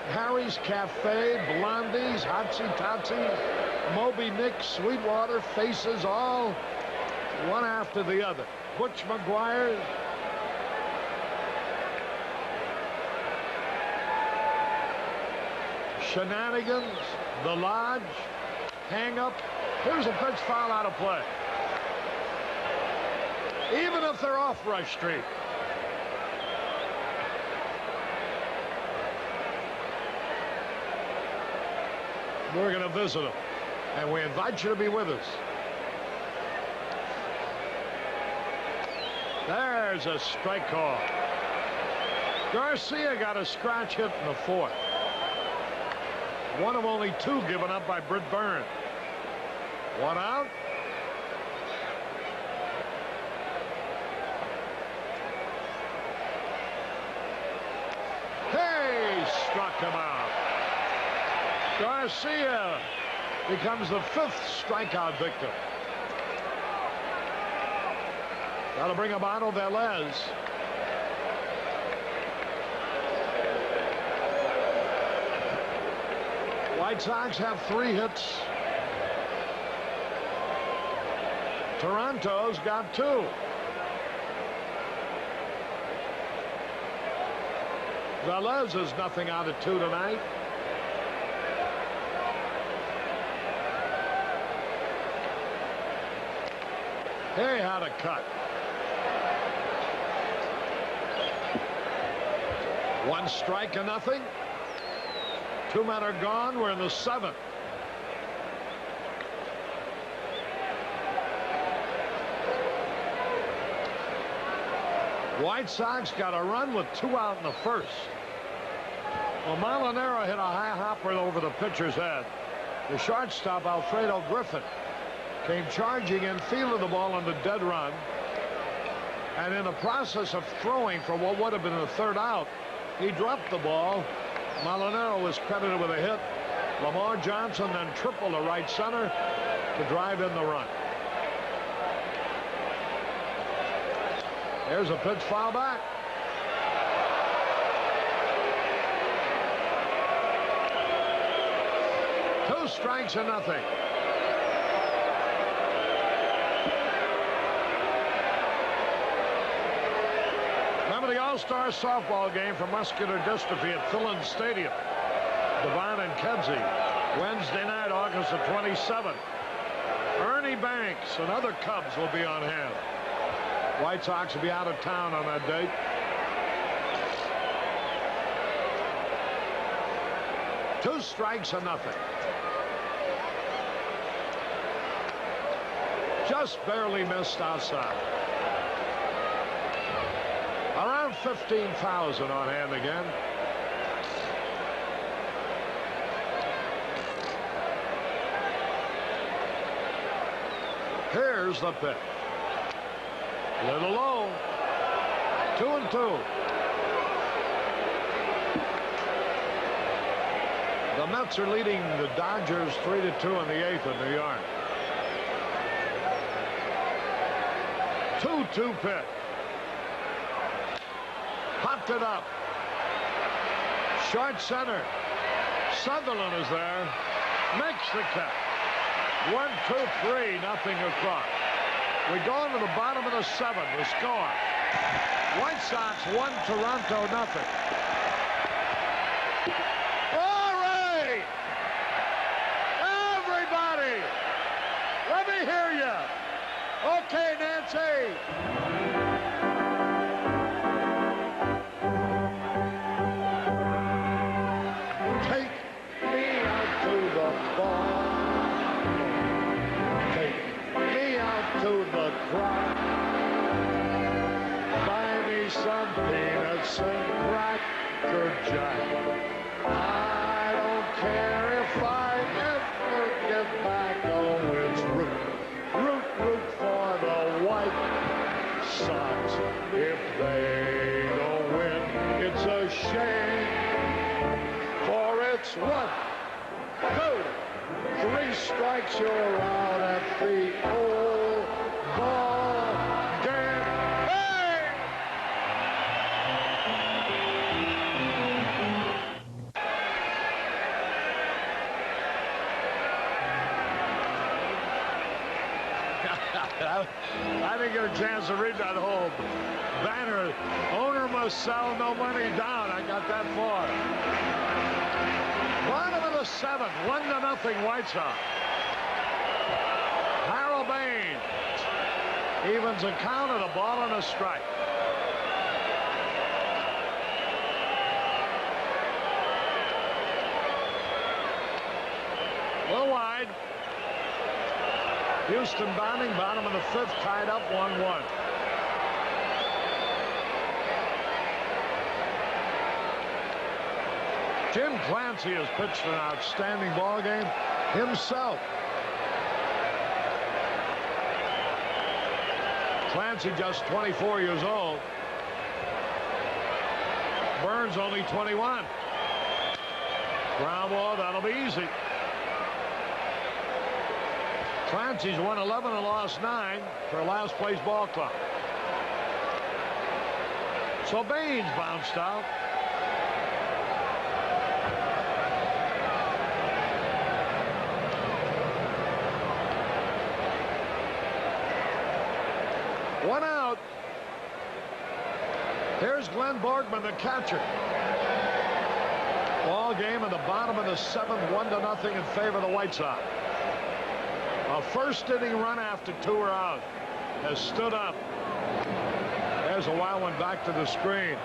Harry's Cafe, Blondie's, Hotsy Totsy's, Moby Nick's, Sweetwater, Faces, all one after the other. Butch McGuire's. Shenanigans, The Lodge, Hang Up. Here's a pitch foul out of play. Even if they're off Rush Street. We're going to visit them, and we invite you to be with us. There's a strike call. Garcia got a scratch hit in the fourth. One of only two given up by Britt Burns. One out. Hey, struck him out. Garcia becomes the fifth strikeout victim. That'll bring Abano Velez. White Sox have 3 hits. Toronto's got 2. Velez is nothing out of 2 tonight. Hey, had a cut. 1 strike and nothing. 2 men are gone. We're in the 7th. White Sox got a run with 2 out in the first. Well, Molinaro hit a high hopper over the pitcher's head. The shortstop, Alfredo Griffin, came charging and fielded the ball on the dead run. And in the process of throwing for what would have been the 3rd out, he dropped the ball. Molinaro was credited with a hit. Lamar Johnson then tripled to right center to drive in the run. There's a pitch foul back. Two strikes and nothing. Remember the All-Star softball game for muscular dystrophy at Phillips Stadium. Devon and Kedzie, Wednesday night, August the 27th. Ernie Banks and other Cubs will be on hand. White Sox will be out of town on that date. Two strikes and nothing. Just barely missed outside. Around 15,000 on hand again. Here's the pitch. Little low. 2-2. The Mets are leading the Dodgers 3-2 in the 8th in New York. 2-2 pitch. Popped it up. Short center. Sutherland is there. Makes the catch. 1-2-3, nothing across. We go into the bottom of the 7th. The score. White Sox 1, Toronto nothing. All right! Everybody! Let me hear you. Okay, Nancy. Take me out to the bar. To the crowd. Buy me some peanuts and Cracker Jack. I don't care if I ever get back. Oh, it's root for the White Sox. If they don't win, it's a shame. For it's 1, 2, 3 strikes, you're out at the old ball game. Hey! I didn't get a chance to read that whole banner. Owner must sell, no money down. I got that far. Bottom of the 7th, 1-0 White Sox. Harold Baines evens the count at a ball and a strike. A little wide. Houston batting, bottom of the 5th, tied up 1-1. Jim Clancy has pitched an outstanding ball game himself. Clancy just 24 years old. Burns only 21. Ground ball, that'll be easy. Clancy's won 11 and lost 9 for last place ball club. So Baines bounced out. One out. Here's Glenn Borgman, the catcher. Ball game in the bottom of the 7th, 1-0 in favor of the White Sox. A first inning run after 2 are out has stood up. There's a wild one back to the screen.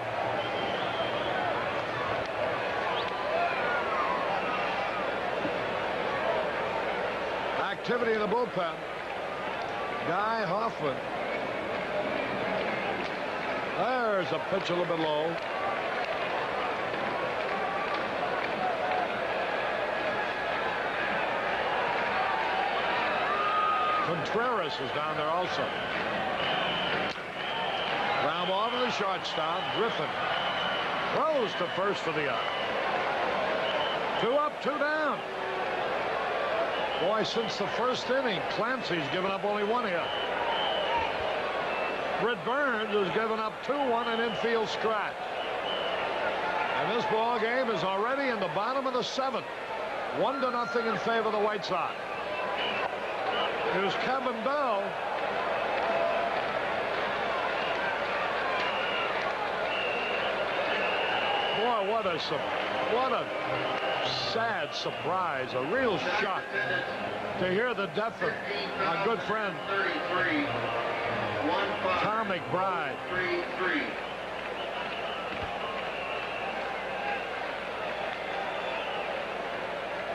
Activity in the bullpen. Guy Hoffman. There's a pitch a little bit low. Contreras is down there also. Ground ball to the shortstop. Griffin throws to first for the out. 2 up, 2 down. Boy, since the first inning, Clancy's given up only 1 hit. Britt Burns has given up 2-1 an infield stretch. And this ball game is already in the bottom of the 7th. 1-0 in favor of the White Sox. Here's Kevin Bell. Boy, what a sad surprise, a real shock to hear the death of our good friend Tom McBride.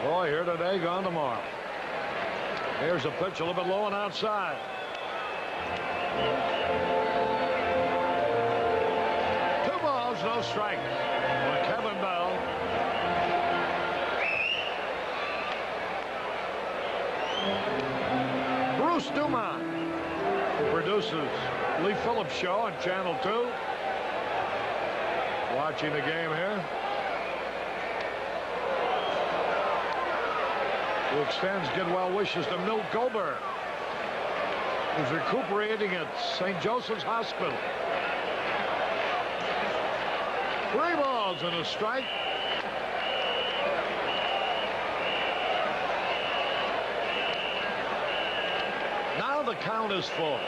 Boy, here today, gone tomorrow. Here's a pitch a little bit low and outside. Two balls, no strikes for Kevin Bell. Bruce Dumont, who produces Lee Phillips' show on Channel 2. Watching the game here. He extends good well wishes to Milt Goldberg, who's recuperating at St. Joseph's Hospital. 3 balls and a strike. Now the count is full.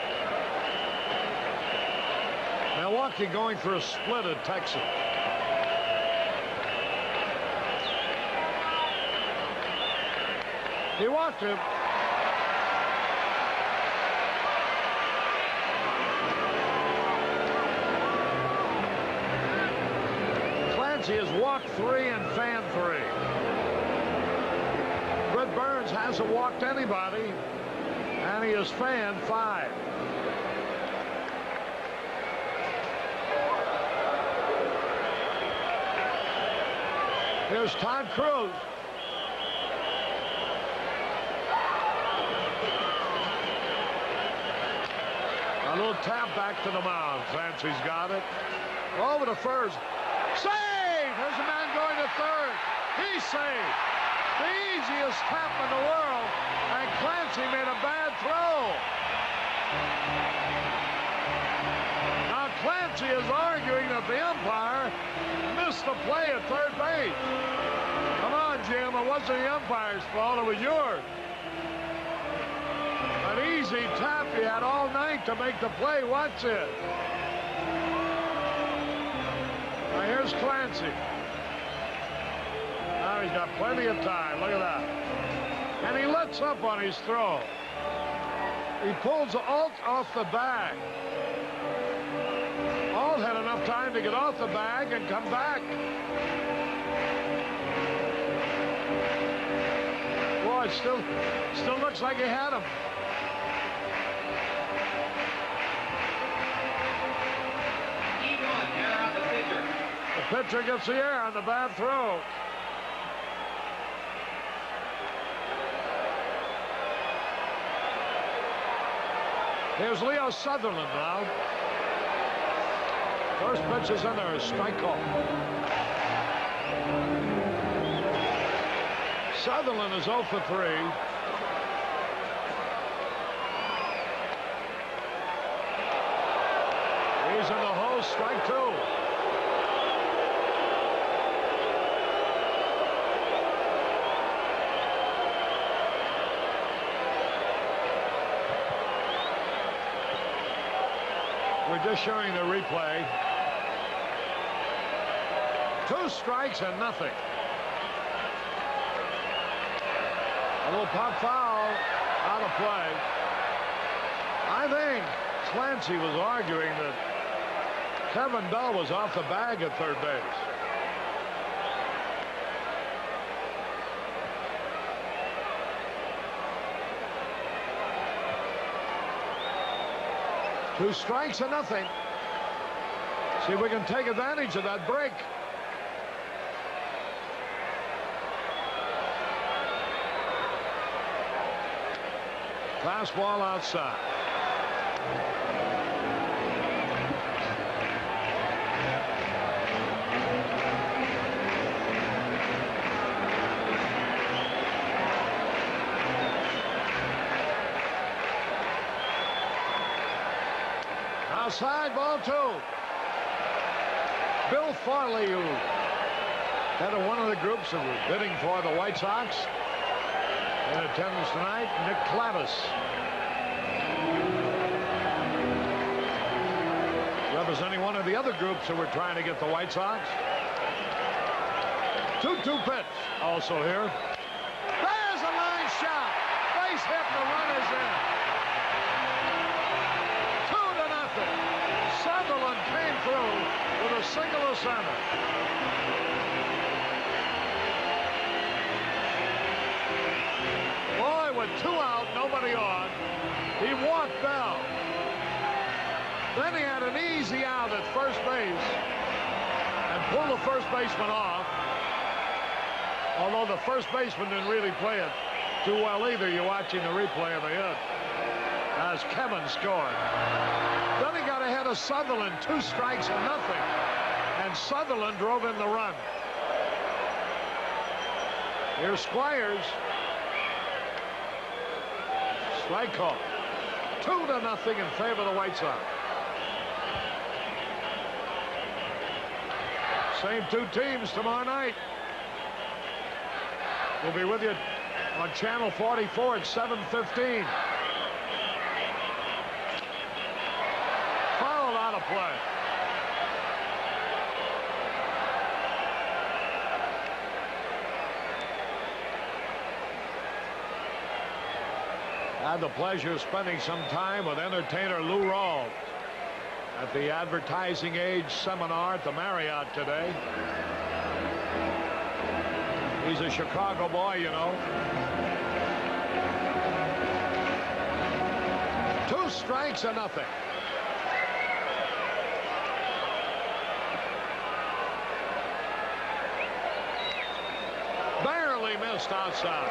Milwaukee going for a split at Texas. He walked him. Clancy has walked 3 and fanned 3. Britt Burns hasn't walked anybody, and he has fanned 5. Here's Todd Cruz. A little tap back to the mound. Clancy's got it. Over to first. Save! There's a man going to third. He's saved. The easiest tap in the world. And Clancy made a bad throw. Now Clancy is arguing that the umpire missed the play at third base. Come on, Jim. It wasn't the umpire's fault. It was yours. An easy easy tap he had all night to make the play. Watch it. Now here's Clancy. Now he's got plenty of time. Look at that. And he lets up on his throw. He pulls Alt off the bag. Alt had enough time to get off the bag and come back. Boy, it still looks like he had him. The pitcher gets the air on the bad throw. Here's Leo Sutherland now. First pitch is in there, a strike call. Sutherland is 0 for 3. He's in the hole, strike 2. We're just showing the replay. 2 strikes and nothing. A little pop foul out of play. I think Clancy was arguing that Kevin Bell was off the bag at third base. Two strikes and nothing. See if we can take advantage of that break. Fastball outside. Outside, ball 2. Bill Farley, who head of one of the groups that was bidding for the White Sox, in attendance tonight. Nick Clavis, representing one of the other groups that were trying to get the White Sox. 2-2 pitch also here. There's a line shot. Base hit, the run is in. 2-0. Sutherland came through with a single to center. Boy, with 2 out, nobody on, he walked Bell. Then he had an easy out at first base and pulled the first baseman off. Although the first baseman didn't really play it too well either. You're watching the replay of the hit as Kevin scored. Then he got ahead of Sutherland, 2 strikes and nothing. And Sutherland drove in the run. Here's Squires. Strike call. 2-0 in favor of the White Sox. Same 2 teams tomorrow night. We'll be with you on Channel 44 at 7:15. Foul out of play. I had the pleasure of spending some time with entertainer Lou Rawls at the Advertising Age seminar at the Marriott today. He's a Chicago boy, you know. 2 strikes and nothing. Barely missed outside.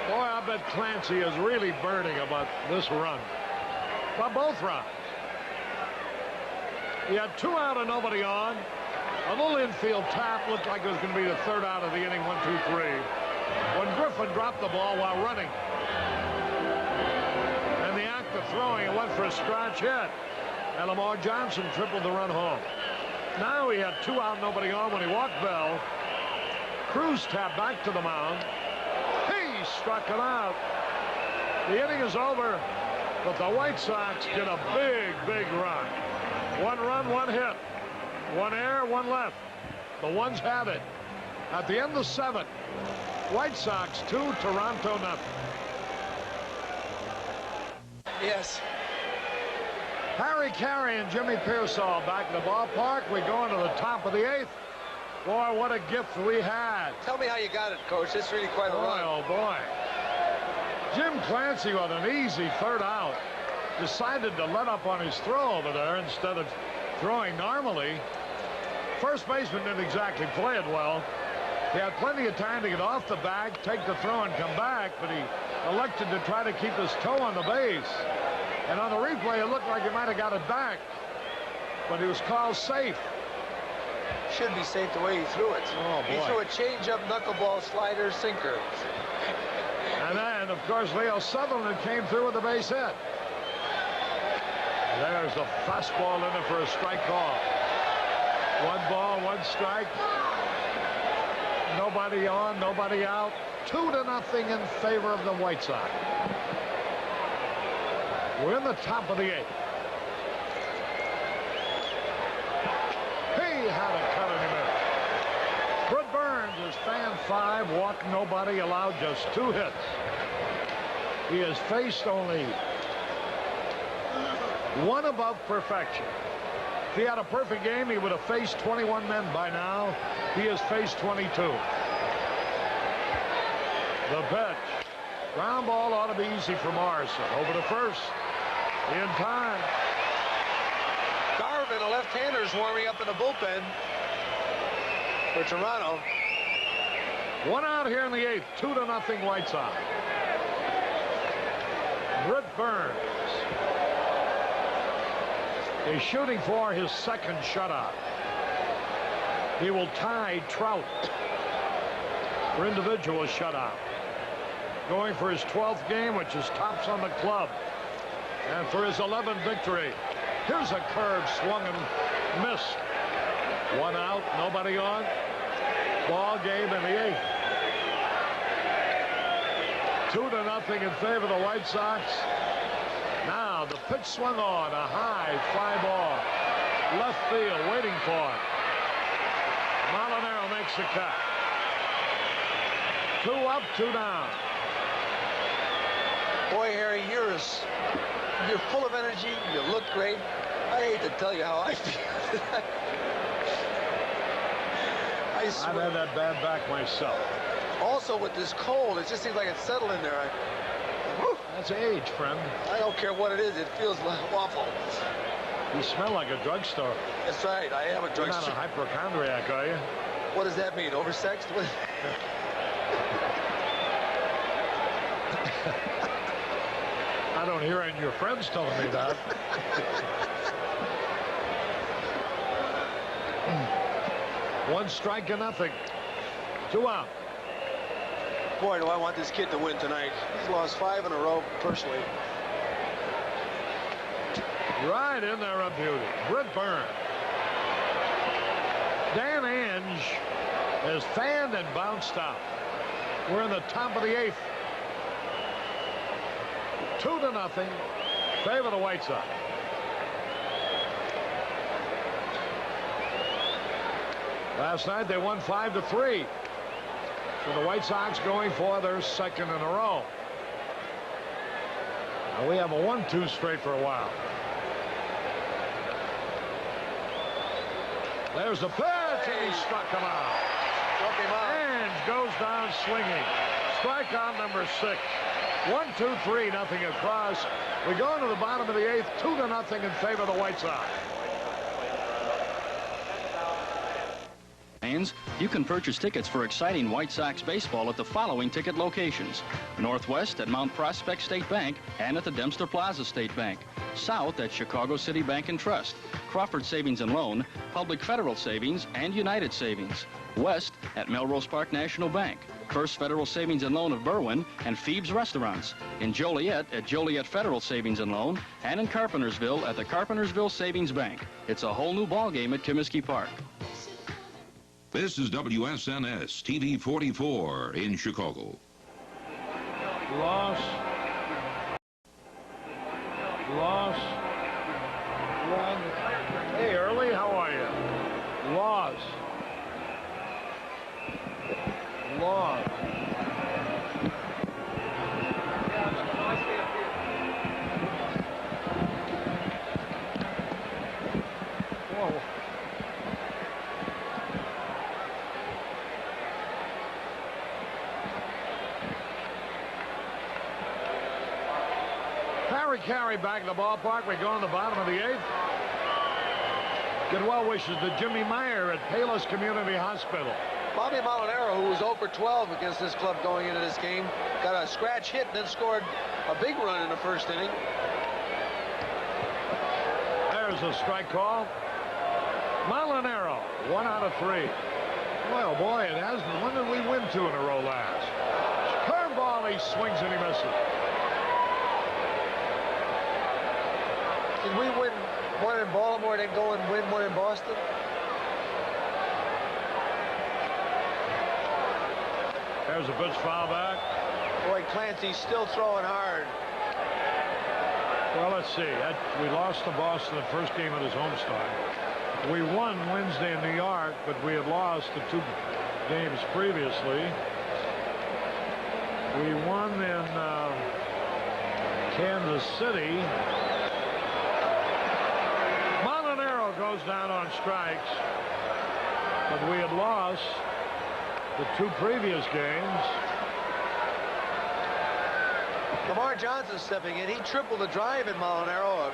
Boy, I bet Clancy is really burning about this run. Well, both runs. He had 2 out and nobody on. A little infield tap, looked like it was going to be the 3rd out of the inning, 1-2-3. When Griffin dropped the ball while running. And the act of throwing, it went for a scratch hit. And Lamar Johnson tripled the run home. Now he had 2 out, nobody on when he walked Bell. Cruz tapped back to the mound. He struck it out. The inning is over, but the White Sox get a big run. 1 run, 1 hit. 1 error, 1 left. The ones have it. At the end of 7, White Sox 2, Toronto nothing. Yes. Harry Carey and Jimmy Pearsall back in the ballpark. We go into the top of the 8th. Boy, what a gift we had. Tell me how you got it, Coach. It's really quite a run. Oh, boy. Jim Clancy with an easy 3rd out decided to let up on his throw over there instead of throwing normally. First baseman didn't exactly play it well. He had plenty of time to get off the bag, take the throw, and come back, but he elected to try to keep his toe on the base. And on the replay, it looked like he might have got it back, but he was called safe. Should be safe the way he threw it. Oh, boy. He threw a changeup, knuckleball, slider, sinker. And then, of course, Leo Sutherland came through with a base hit. There's a fastball in it for a strike call. 1 ball, 1 strike. Nobody on, nobody out. 2-0 in favor of the White Sox. We're in the top of the 8th. He had a cut in him. Britt Burns is fan 5, walked nobody, allowed just 2 hits. He has faced only 1 above perfection. If he had a perfect game, he would have faced 21 men by now. He has faced 22. The pitch. Ground ball ought to be easy for Morrison. Over to first. In time. Garvin, a left-hander, is warming up in the bullpen for Toronto. 1 out here in the 8th. 2-0 White Sox. Britt Burns is shooting for his 2nd shutout. He will tie Trout for individual shutout. Going for his 12th game, which is tops on the club. And for his 11th victory. Here's a curve swung and missed. 1 out, nobody on. Ball game in the 8th. 2-0 in favor of the White Sox. Now the pitch swung on, a high fly ball. Left field, waiting for it. Molinaro makes the cut. 2 up, 2 down. Boy, Harry, you're full of energy. You look great. I hate to tell you how I feel. I swear. I've had that bad back myself. Also, with this cold, it just seems like it's settled in there. That's age, friend. I don't care what it is. It feels awful. You smell like a drugstore. That's right. I am a drugstore. You're not a hypochondriac, are you? What does that mean? Oversexed? What? I don't hear any of your friends telling me that. One strike to nothing. 2 out. Boy, do I want this kid to win tonight. He's lost 5 in a row, personally. Right in there, a beauty. Britt Burns. Dan Ange is fanned and bounced out. We're in the top of the 8th. 2-0. Favor the White Sox. Last night they won 5-3. So the White Sox going for their 2nd in a row. Now we have a 1-2 straight for a while. There's the pitch, and he struck him out. Ange goes down swinging. Strikeout number 6. 1-2-3, nothing across. We go into the bottom of the 8th, 2-0 in favor of the White Sox. You can purchase tickets for exciting White Sox baseball at the following ticket locations: Northwest at Mount Prospect State Bank and at the Dempster Plaza State Bank, South at Chicago City Bank and Trust, Crawford Savings and Loan, Public Federal Savings, and United Savings, West at Melrose Park National Bank, First Federal Savings and Loan of Berwyn, and Phoebe's Restaurants, in Joliet at Joliet Federal Savings and Loan, and in Carpentersville at the Carpentersville Savings Bank. It's a whole new ball game at Comiskey Park. This is WSNS TV 44 in Chicago. Loss Loss. 1. Hey, Early, how are you? Loss. Loss. Whoa. Harry Carey back in the ballpark. We go in the bottom of the 8th. Good well wishes to Jimmy Meyer at Palos Community Hospital. Bobby Molinaro, who was 0 for 12 against this club going into this game, got a scratch hit and then scored a big run in the first inning. There's a strike call. Molinaro, 1 out of 3. Well, boy, it has. When did we win 2 in a row last? Curveball, he swings and he misses. Did we win 1 in Baltimore and then go and win 1 in Boston? There's a pitch foul back. Boy, Clancy's still throwing hard. Well, let's see. We lost to Boston the first game of his homestand. We won Wednesday in New York, but we had lost the 2 games previously. We won in Kansas City. Molinaro goes down on strikes, but we had lost the 2 previous games. Lamar Johnson stepping in. He tripled the drive in Molinaro.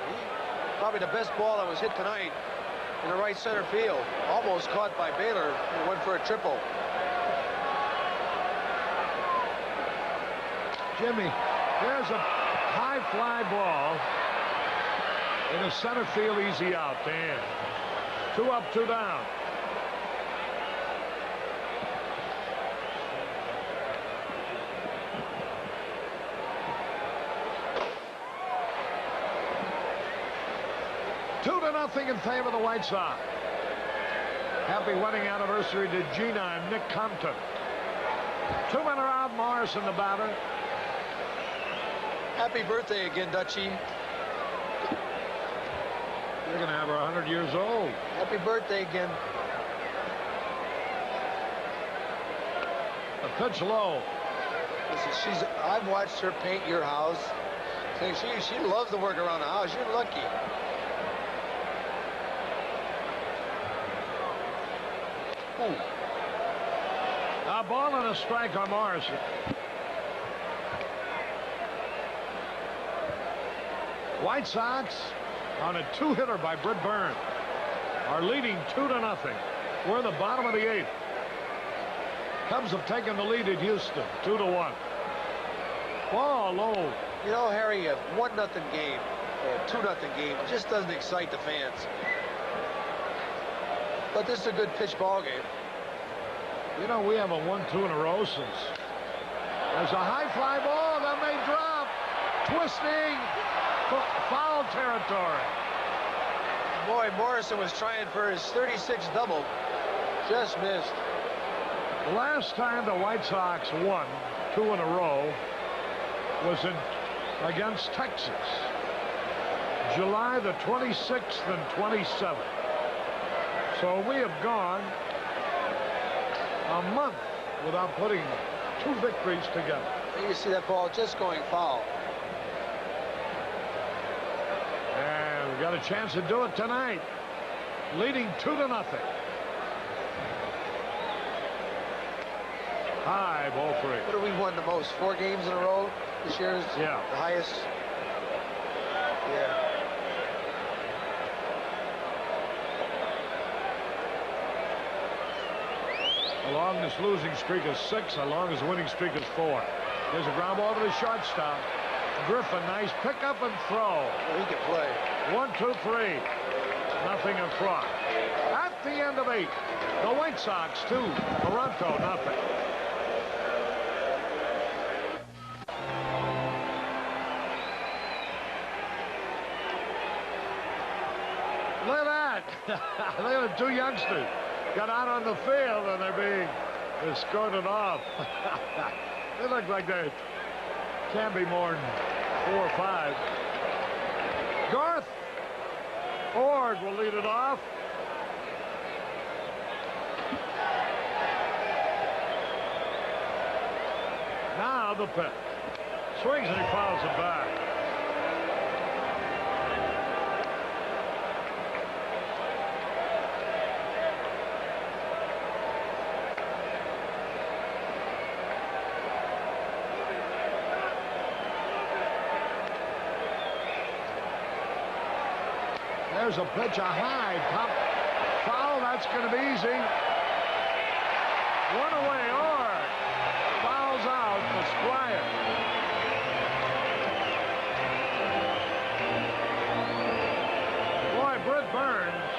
Probably the best ball that was hit tonight in the right center field. Almost caught by Baylor, who went for a triple. Jimmy, there's a high fly ball in a center field easy out. Dan. 2 up, 2 down. Nothing in favor of the White Sox. Happy wedding anniversary to Gina and Nick Compton. 2 men are out. Morrison the batter. Happy birthday again, Dutchie. You're going to have her 100 years old. Happy birthday again. A pitch low. Listen, I've watched her paint your house. She loves to work around the house. You're lucky. A ball and a strike on Morrison. White Sox on a 2-hitter by Britt Burns are leading 2-0. We're in the bottom of the 8th. Cubs have taken the lead at Houston, 2-1. Ball low. You know, Harry, a 1-0 game or a 2-0 game just doesn't excite the fans. But this is a good pitch ball game. You know, we haven't won 2 in a row since. There's a high fly ball that may drop. Twisting. Foul territory. Boy, Morrison was trying for his 36th double. Just missed. The last time the White Sox won 2 in a row was against Texas. July the 26th and 27th. So we have gone a month without putting 2 victories together. You see that ball just going foul. And we got a chance to do it tonight. Leading 2-0. High, ball 3. What have we won the most? 4 games in a row this year? Yeah. The highest? Yeah. Along this losing streak is 6, along his winning streak is 4. There's a ground ball to the shortstop. Griffin, nice pickup and throw. Well, he can play. 1, 2, 3. Nothing in front. At the end of 8, the White Sox 2, Toronto nothing. Look at that. Look at the 2 youngsters. Got out on the field and they're escorted off. They look like they can't be more than 4 or 5. Ord will lead it off. Now the pitch. Swings and he fouls it back. There's a pitch, a high pop foul. That's going to be easy. One away. Ord fouls out for Squire. Boy, Britt Burns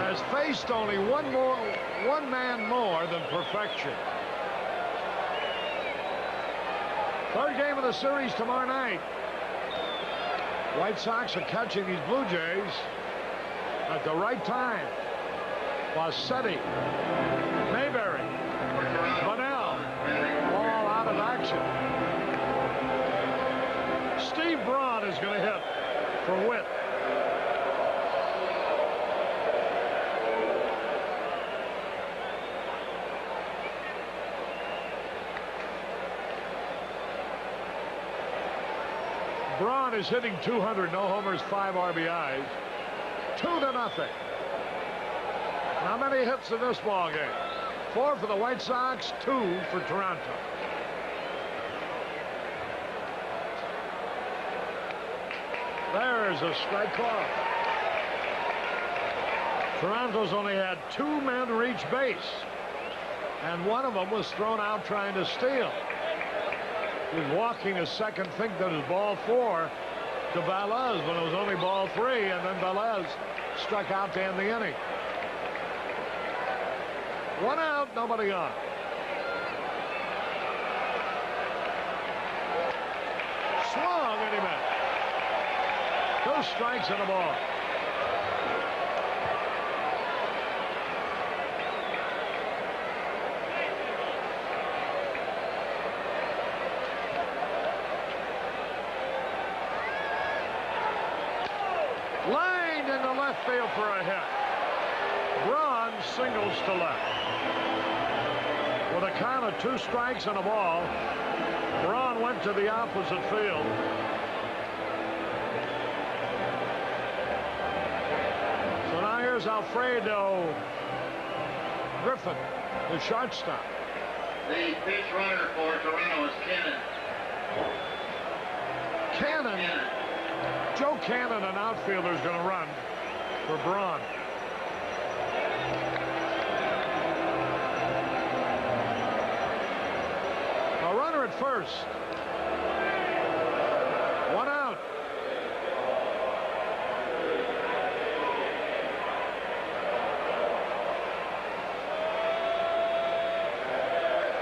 has faced only one man more than perfection. Third game of the series tomorrow night. White Sox are catching these Blue Jays at the right time. Bossetti, Mayberry, Bunnell, all out of action. Steve Braun is going to hit for Witt. Braun is hitting 200, no homers, 5 RBIs, 2-0. How many hits in this ball game? 4 for the White Sox, 2 for Toronto. There's a strike call. Toronto's only had 2 men reach base, and one of them was thrown out trying to steal. He was walking his second, think that it was ball 4 to Velez when it was only ball 3, and then Velez struck out to end the inning. 1 out, nobody on. Swung and he missed. 2 strikes and a ball. Lined into left field for a hit. Braun singles to left. With a count of 2 strikes and a ball, Braun went to the opposite field. So now here's Alfredo Griffin, the shortstop. The pitch runner for Toronto is Cannon. Joe Cannon, an outfielder, is going to run for Braun. A runner at first. 1 out.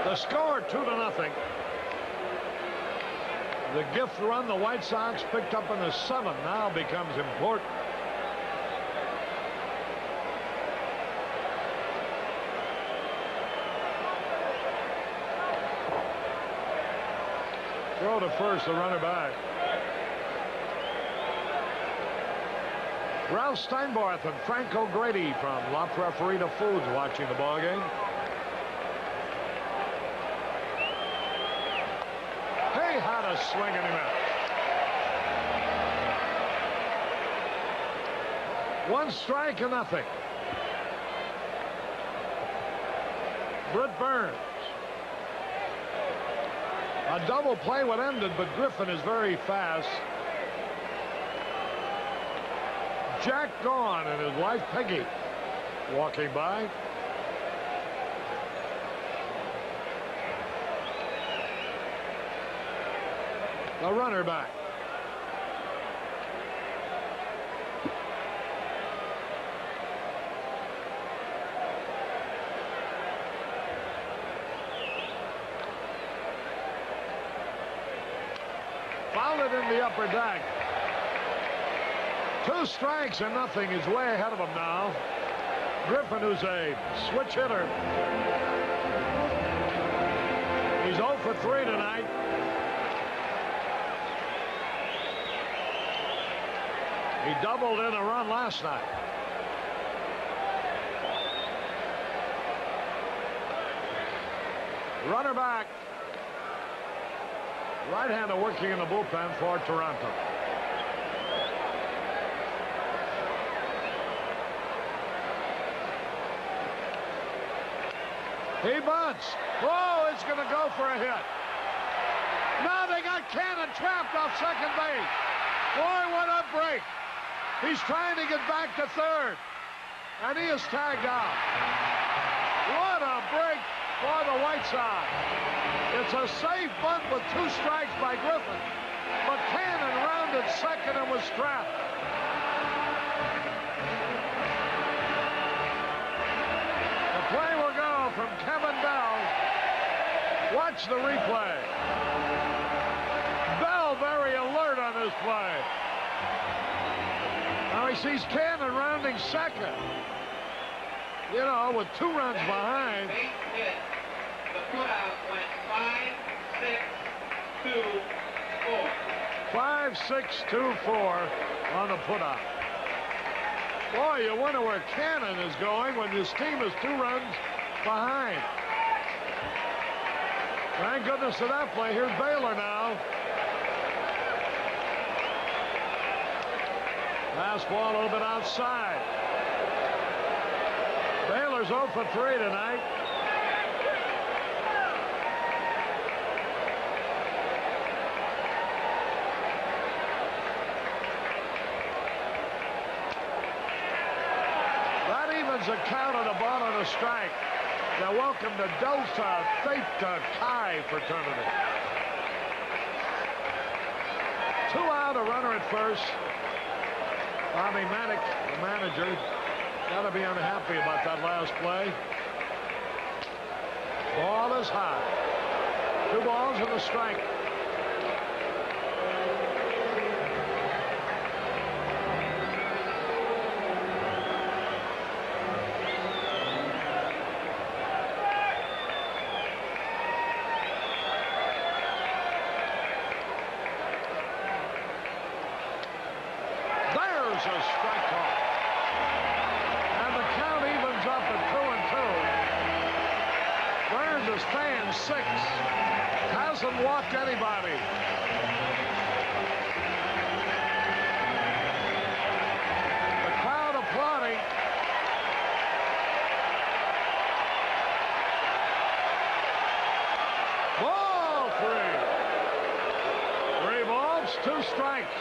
The score 2-0. The gift run the White Sox picked up in the 7th now becomes important. Throw to first, the runner back. Ralph Steinbarth and Frank O'Grady from La Preferita Foods watching the ball game. Hey, had a swing and a miss. 1 strike and nothing. Britt Burns. A double play would end it, but Griffin is very fast. Jack Gaughan and his wife Peggy walking by. The runner back. Fouled it in the upper deck. 2 strikes and nothing. Is way ahead of him now. Griffin, who's a switch hitter. He's 0 for 3 tonight. He doubled in a run last night. Runner back. Right-hander working in the bullpen for Toronto. He bunts. Oh, it's going to go for a hit. Now they got Cannon trapped off second base. Boy, what a break. He's trying to get back to third. And he is tagged out. What a break for the White Sox. It's a safe bunt with 2 strikes by Griffin. But Cannon rounded second and was trapped. The play will go from Kevin Bell. Watch the replay. Bell very alert on this play. Now he sees Cannon rounding second. You know, with 2 runs behind. The putout went 5-6-2-4. 5-6-2-4 on the putout. Boy, you wonder where Cannon is going when this team is 2 runs behind. Thank goodness for that play. Here's Baylor now. Fastball a little bit outside. Baylor's 0 for 3 tonight. That evens the count on the ball on a strike. Now welcome to Delta Theta Chi fraternity. 2 out, a runner at first. Bobby Manick, the manager, got to be unhappy about that last play. Ball is high. 2 balls and a strike. There's a strike call. And the count evens up at 2-2. Burns is fan 6. Hasn't walked anybody. The crowd applauding. Ball 3. 3 balls, 2 strikes.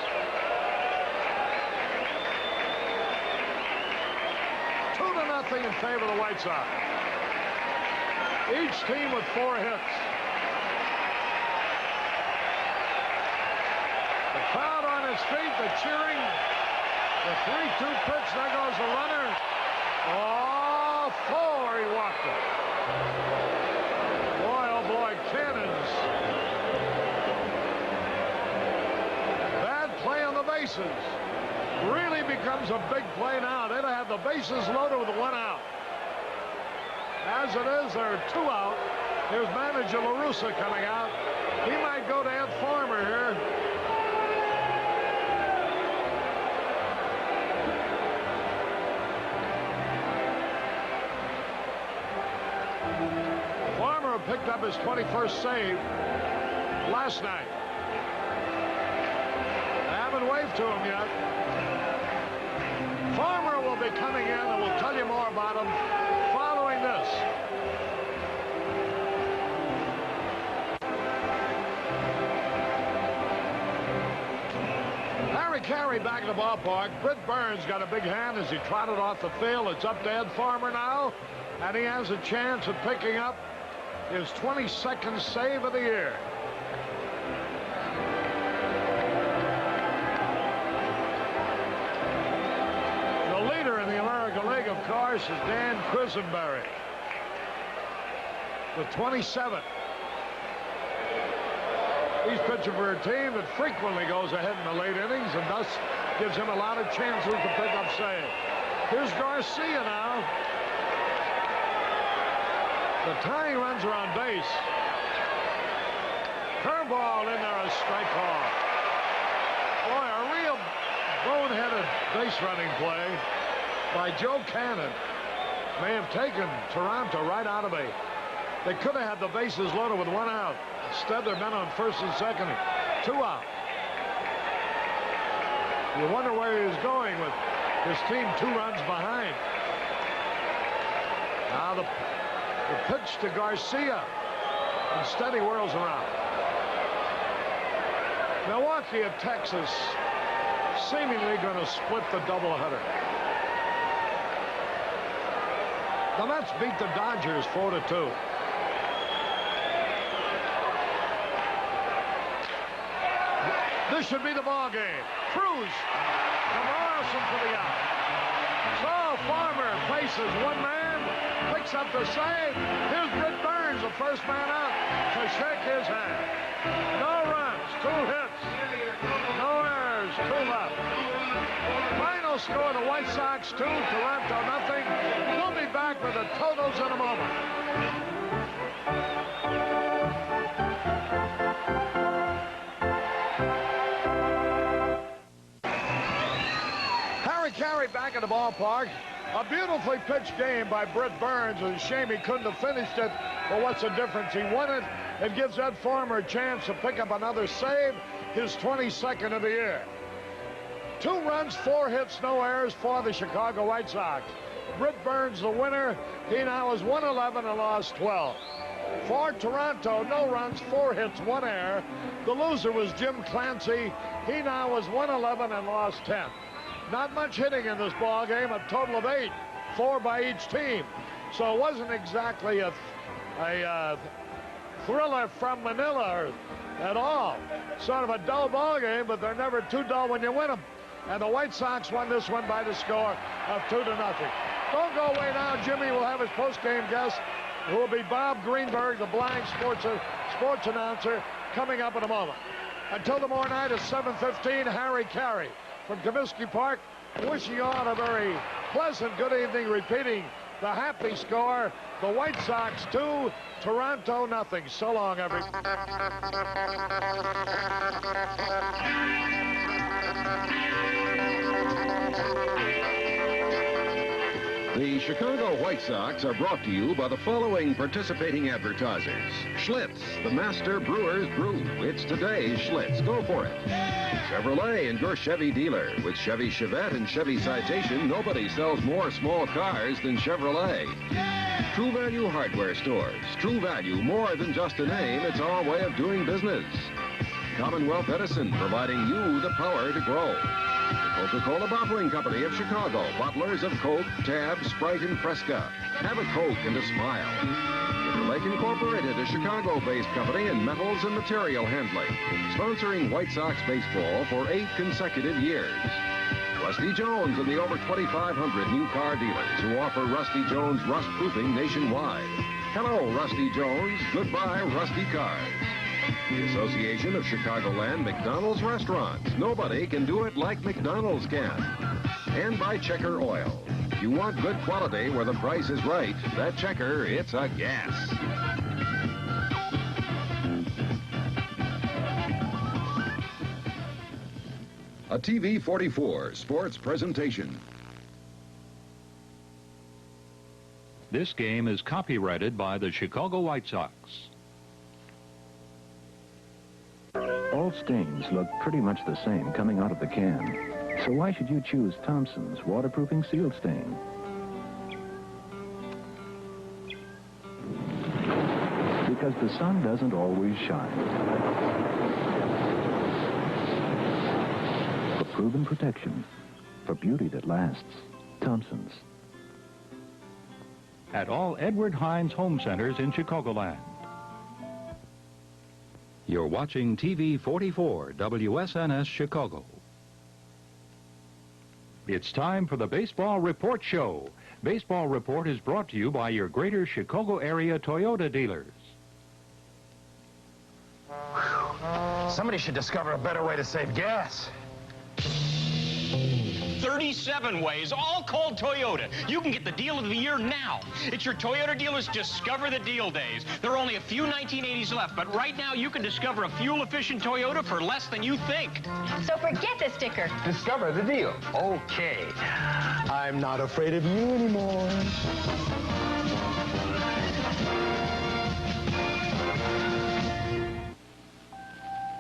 2-0 in favor of the White Sox. Each team with 4 hits. The crowd on its feet, the cheering. The 3-2 pitch, there goes the runner. Oh, 4, he walked it. Boy, oh boy, Cannon's bad play on the bases really becomes a big play now. They'd have the bases loaded with 1 out. As it is, there are 2 out. Here's manager LaRussa coming out. He might go to Ed Farmer here. Farmer picked up his 21st save last night. I haven't waved to him yet. Farmer will be coming in, and we'll tell you more about him following this. Harry Carey back in the ballpark. Britt Burns got a big hand as he trotted off the field. It's up to Ed Farmer now, and he has a chance of picking up his 22nd save of the year. In the American League, of course, is Dan Quisenberry with 27. He's pitching for a team that frequently goes ahead in the late innings and thus gives him a lot of chances to pick up saves. Here's Garcia now. The tying runs are on base. Curveball in there, a strike call. Boy, a real boneheaded base running play by Joe Cannon may have taken Toronto right out of it. They could have had the bases loaded with 1 out. Instead, they're men on first and second. 2 out. You wonder where he's going with his team 2 runs behind. Now the pitch to Garcia. Instead, he whirls around. Milwaukee at Texas, seemingly going to split the doubleheader. The Mets beat the Dodgers 4-2. This should be the ball game. Cruz from Morrison for the out. So Farmer faces 1 man, picks up the save. Here's Britt Burns, the first man out, to shake his hand. No runs, 2 hits, no errors, 2 left. Final score: the White Sox 2, Toronto nothing. We'll be back with the totals in a moment. Harry Caray back at the ballpark. A beautifully pitched game by Britt Burns. It's a shame he couldn't have finished it, but what's the difference? He won it. It gives Ed Farmer a chance to pick up another save, his 22nd of the year. 2 runs, 4 hits, no errors for the Chicago White Sox. Britt Burns the winner. He now has 111 and lost 12. For Toronto, no runs, 4 hits, 1 error. The loser was Jim Clancy. He now has 111 and lost 10. Not much hitting in this ball game, a total of 8, 4 by each team. So it wasn't exactly a thriller from Manila at all. Sort of a dull ball game, but they're never too dull when you win them. And the White Sox won this one by the score of 2-0. Don't go away now. Jimmy will have his post-game guest, who will be Bob Greenberg, the blind sports announcer, coming up in a moment. Until tomorrow night at 7:15, Harry Caray from Comiskey Park, wishing you all a very pleasant good evening, repeating the happy score: the White Sox 2, Toronto nothing. So long, everyone. The Chicago White Sox are brought to you by the following participating advertisers. Schlitz, the master brewer's brew. It's today's Schlitz. Go for it. Chevrolet and your Chevy dealer. With Chevy Chevette and Chevy Citation, nobody sells more small cars than Chevrolet. True Value Hardware Stores. True Value, more than just a name, it's our way of doing business. Commonwealth Edison, providing you the power to grow. The Coca-Cola Bottling Company of Chicago, bottlers of Coke, Tab, Sprite, and Fresca. Have a Coke and a smile. Interlake Incorporated, a Chicago-based company in metals and material handling, sponsoring White Sox baseball for 8 consecutive years. Rusty Jones and the over 2,500 new car dealers who offer Rusty Jones rust proofing nationwide. Hello, Rusty Jones. Goodbye, Rusty Cars. The Association of Chicagoland McDonald's Restaurants. Nobody can do it like McDonald's can. And by Checker Oil. If you want good quality where the price is right, that Checker, it's a gas. A TV 44 sports presentation. This game is copyrighted by the Chicago White Sox. All stains look pretty much the same coming out of the can. So why should you choose Thompson's waterproofing seal stain? Because the sun doesn't always shine. For proven protection, for beauty that lasts, Thompson's. At all Edward Hines home centers in Chicagoland. You're watching TV 44, WSNS Chicago. It's time for the Baseball Report Show. Baseball Report is brought to you by your greater Chicago area Toyota dealers. Somebody should discover a better way to save gas. 37 ways, all called Toyota. You can get the deal of the year now. It's your Toyota dealers Discover the Deal Days. There are only a few 1980s left, but right now you can discover a fuel-efficient Toyota for less than you think. So forget the sticker. Discover the deal. Okay. I'm not afraid of you anymore.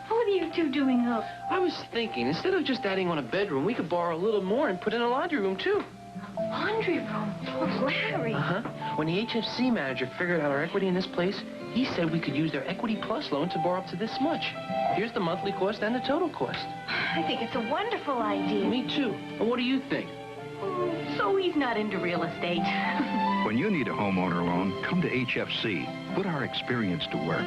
What are you two doing up? I was thinking, instead of just adding on a bedroom, we could borrow a little more and put in a laundry room, too. A laundry room? Oh, Larry. Uh-huh. When the HFC manager figured out our equity in this place, he said we could use their Equity Plus loan to borrow up to this much. Here's the monthly cost and the total cost. I think it's a wonderful idea. Me, too. And what do you think? So he's not into real estate. When you need a homeowner loan, come to HFC. Put our experience to work.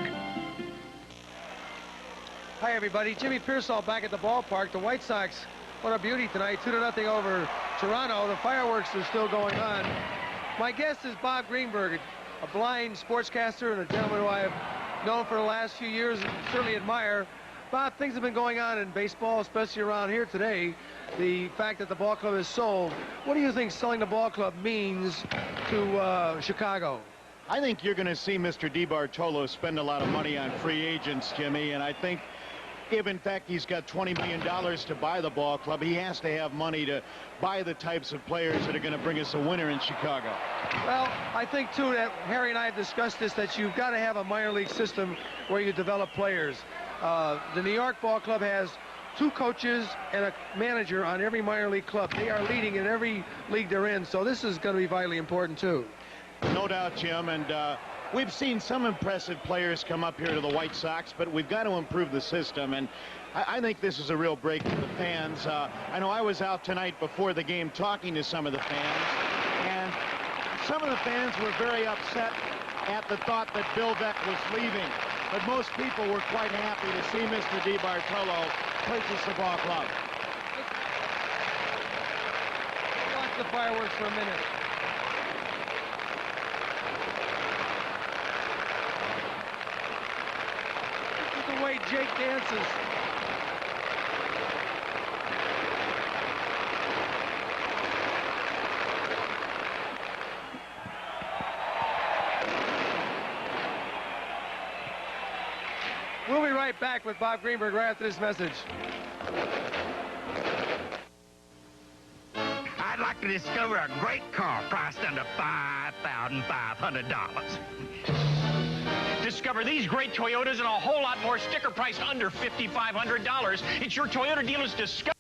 Hi, everybody. Jimmy Pearsall back at the ballpark. The White Sox, what a beauty tonight. 2-0 over Toronto. The fireworks are still going on. My guest is Bob Greenberg, a blind sportscaster and a gentleman who I have known for the last few years and certainly admire. Bob, things have been going on in baseball, especially around here today. The fact that the ball club is sold. What do you think selling the ball club means to Chicago? I think you're going to see Mr. DiBartolo spend a lot of money on free agents, Jimmy, and I think if, in fact, he's got $20 million to buy the ball club, he has to have money to buy the types of players that are going to bring us a winner in Chicago. Well, I think, too, that Harry and I have discussed this, that you've got to have a minor league system where you develop players. The New York ball club has 2 coaches and a manager on every minor league club. They are leading in every league they're in, so this is going to be vitally important, too. No doubt, Jim, and we've seen some impressive players come up here to the White Sox, but we've got to improve the system, and I think this is a real break for the fans. I know I was out tonight before the game talking to some of the fans, and some of the fans were very upset at the thought that Bill Beck was leaving, but most people were quite happy to see Mr. DiBartolo purchase the ball club. Watch the fireworks for a minute. The way Jake dances. We'll be right back with Bob Greenberg right after this message. I'd like to discover a great car priced under $5,500. Discover these great Toyotas and a whole lot more sticker priced under $5,500. It's your Toyota dealers Discover.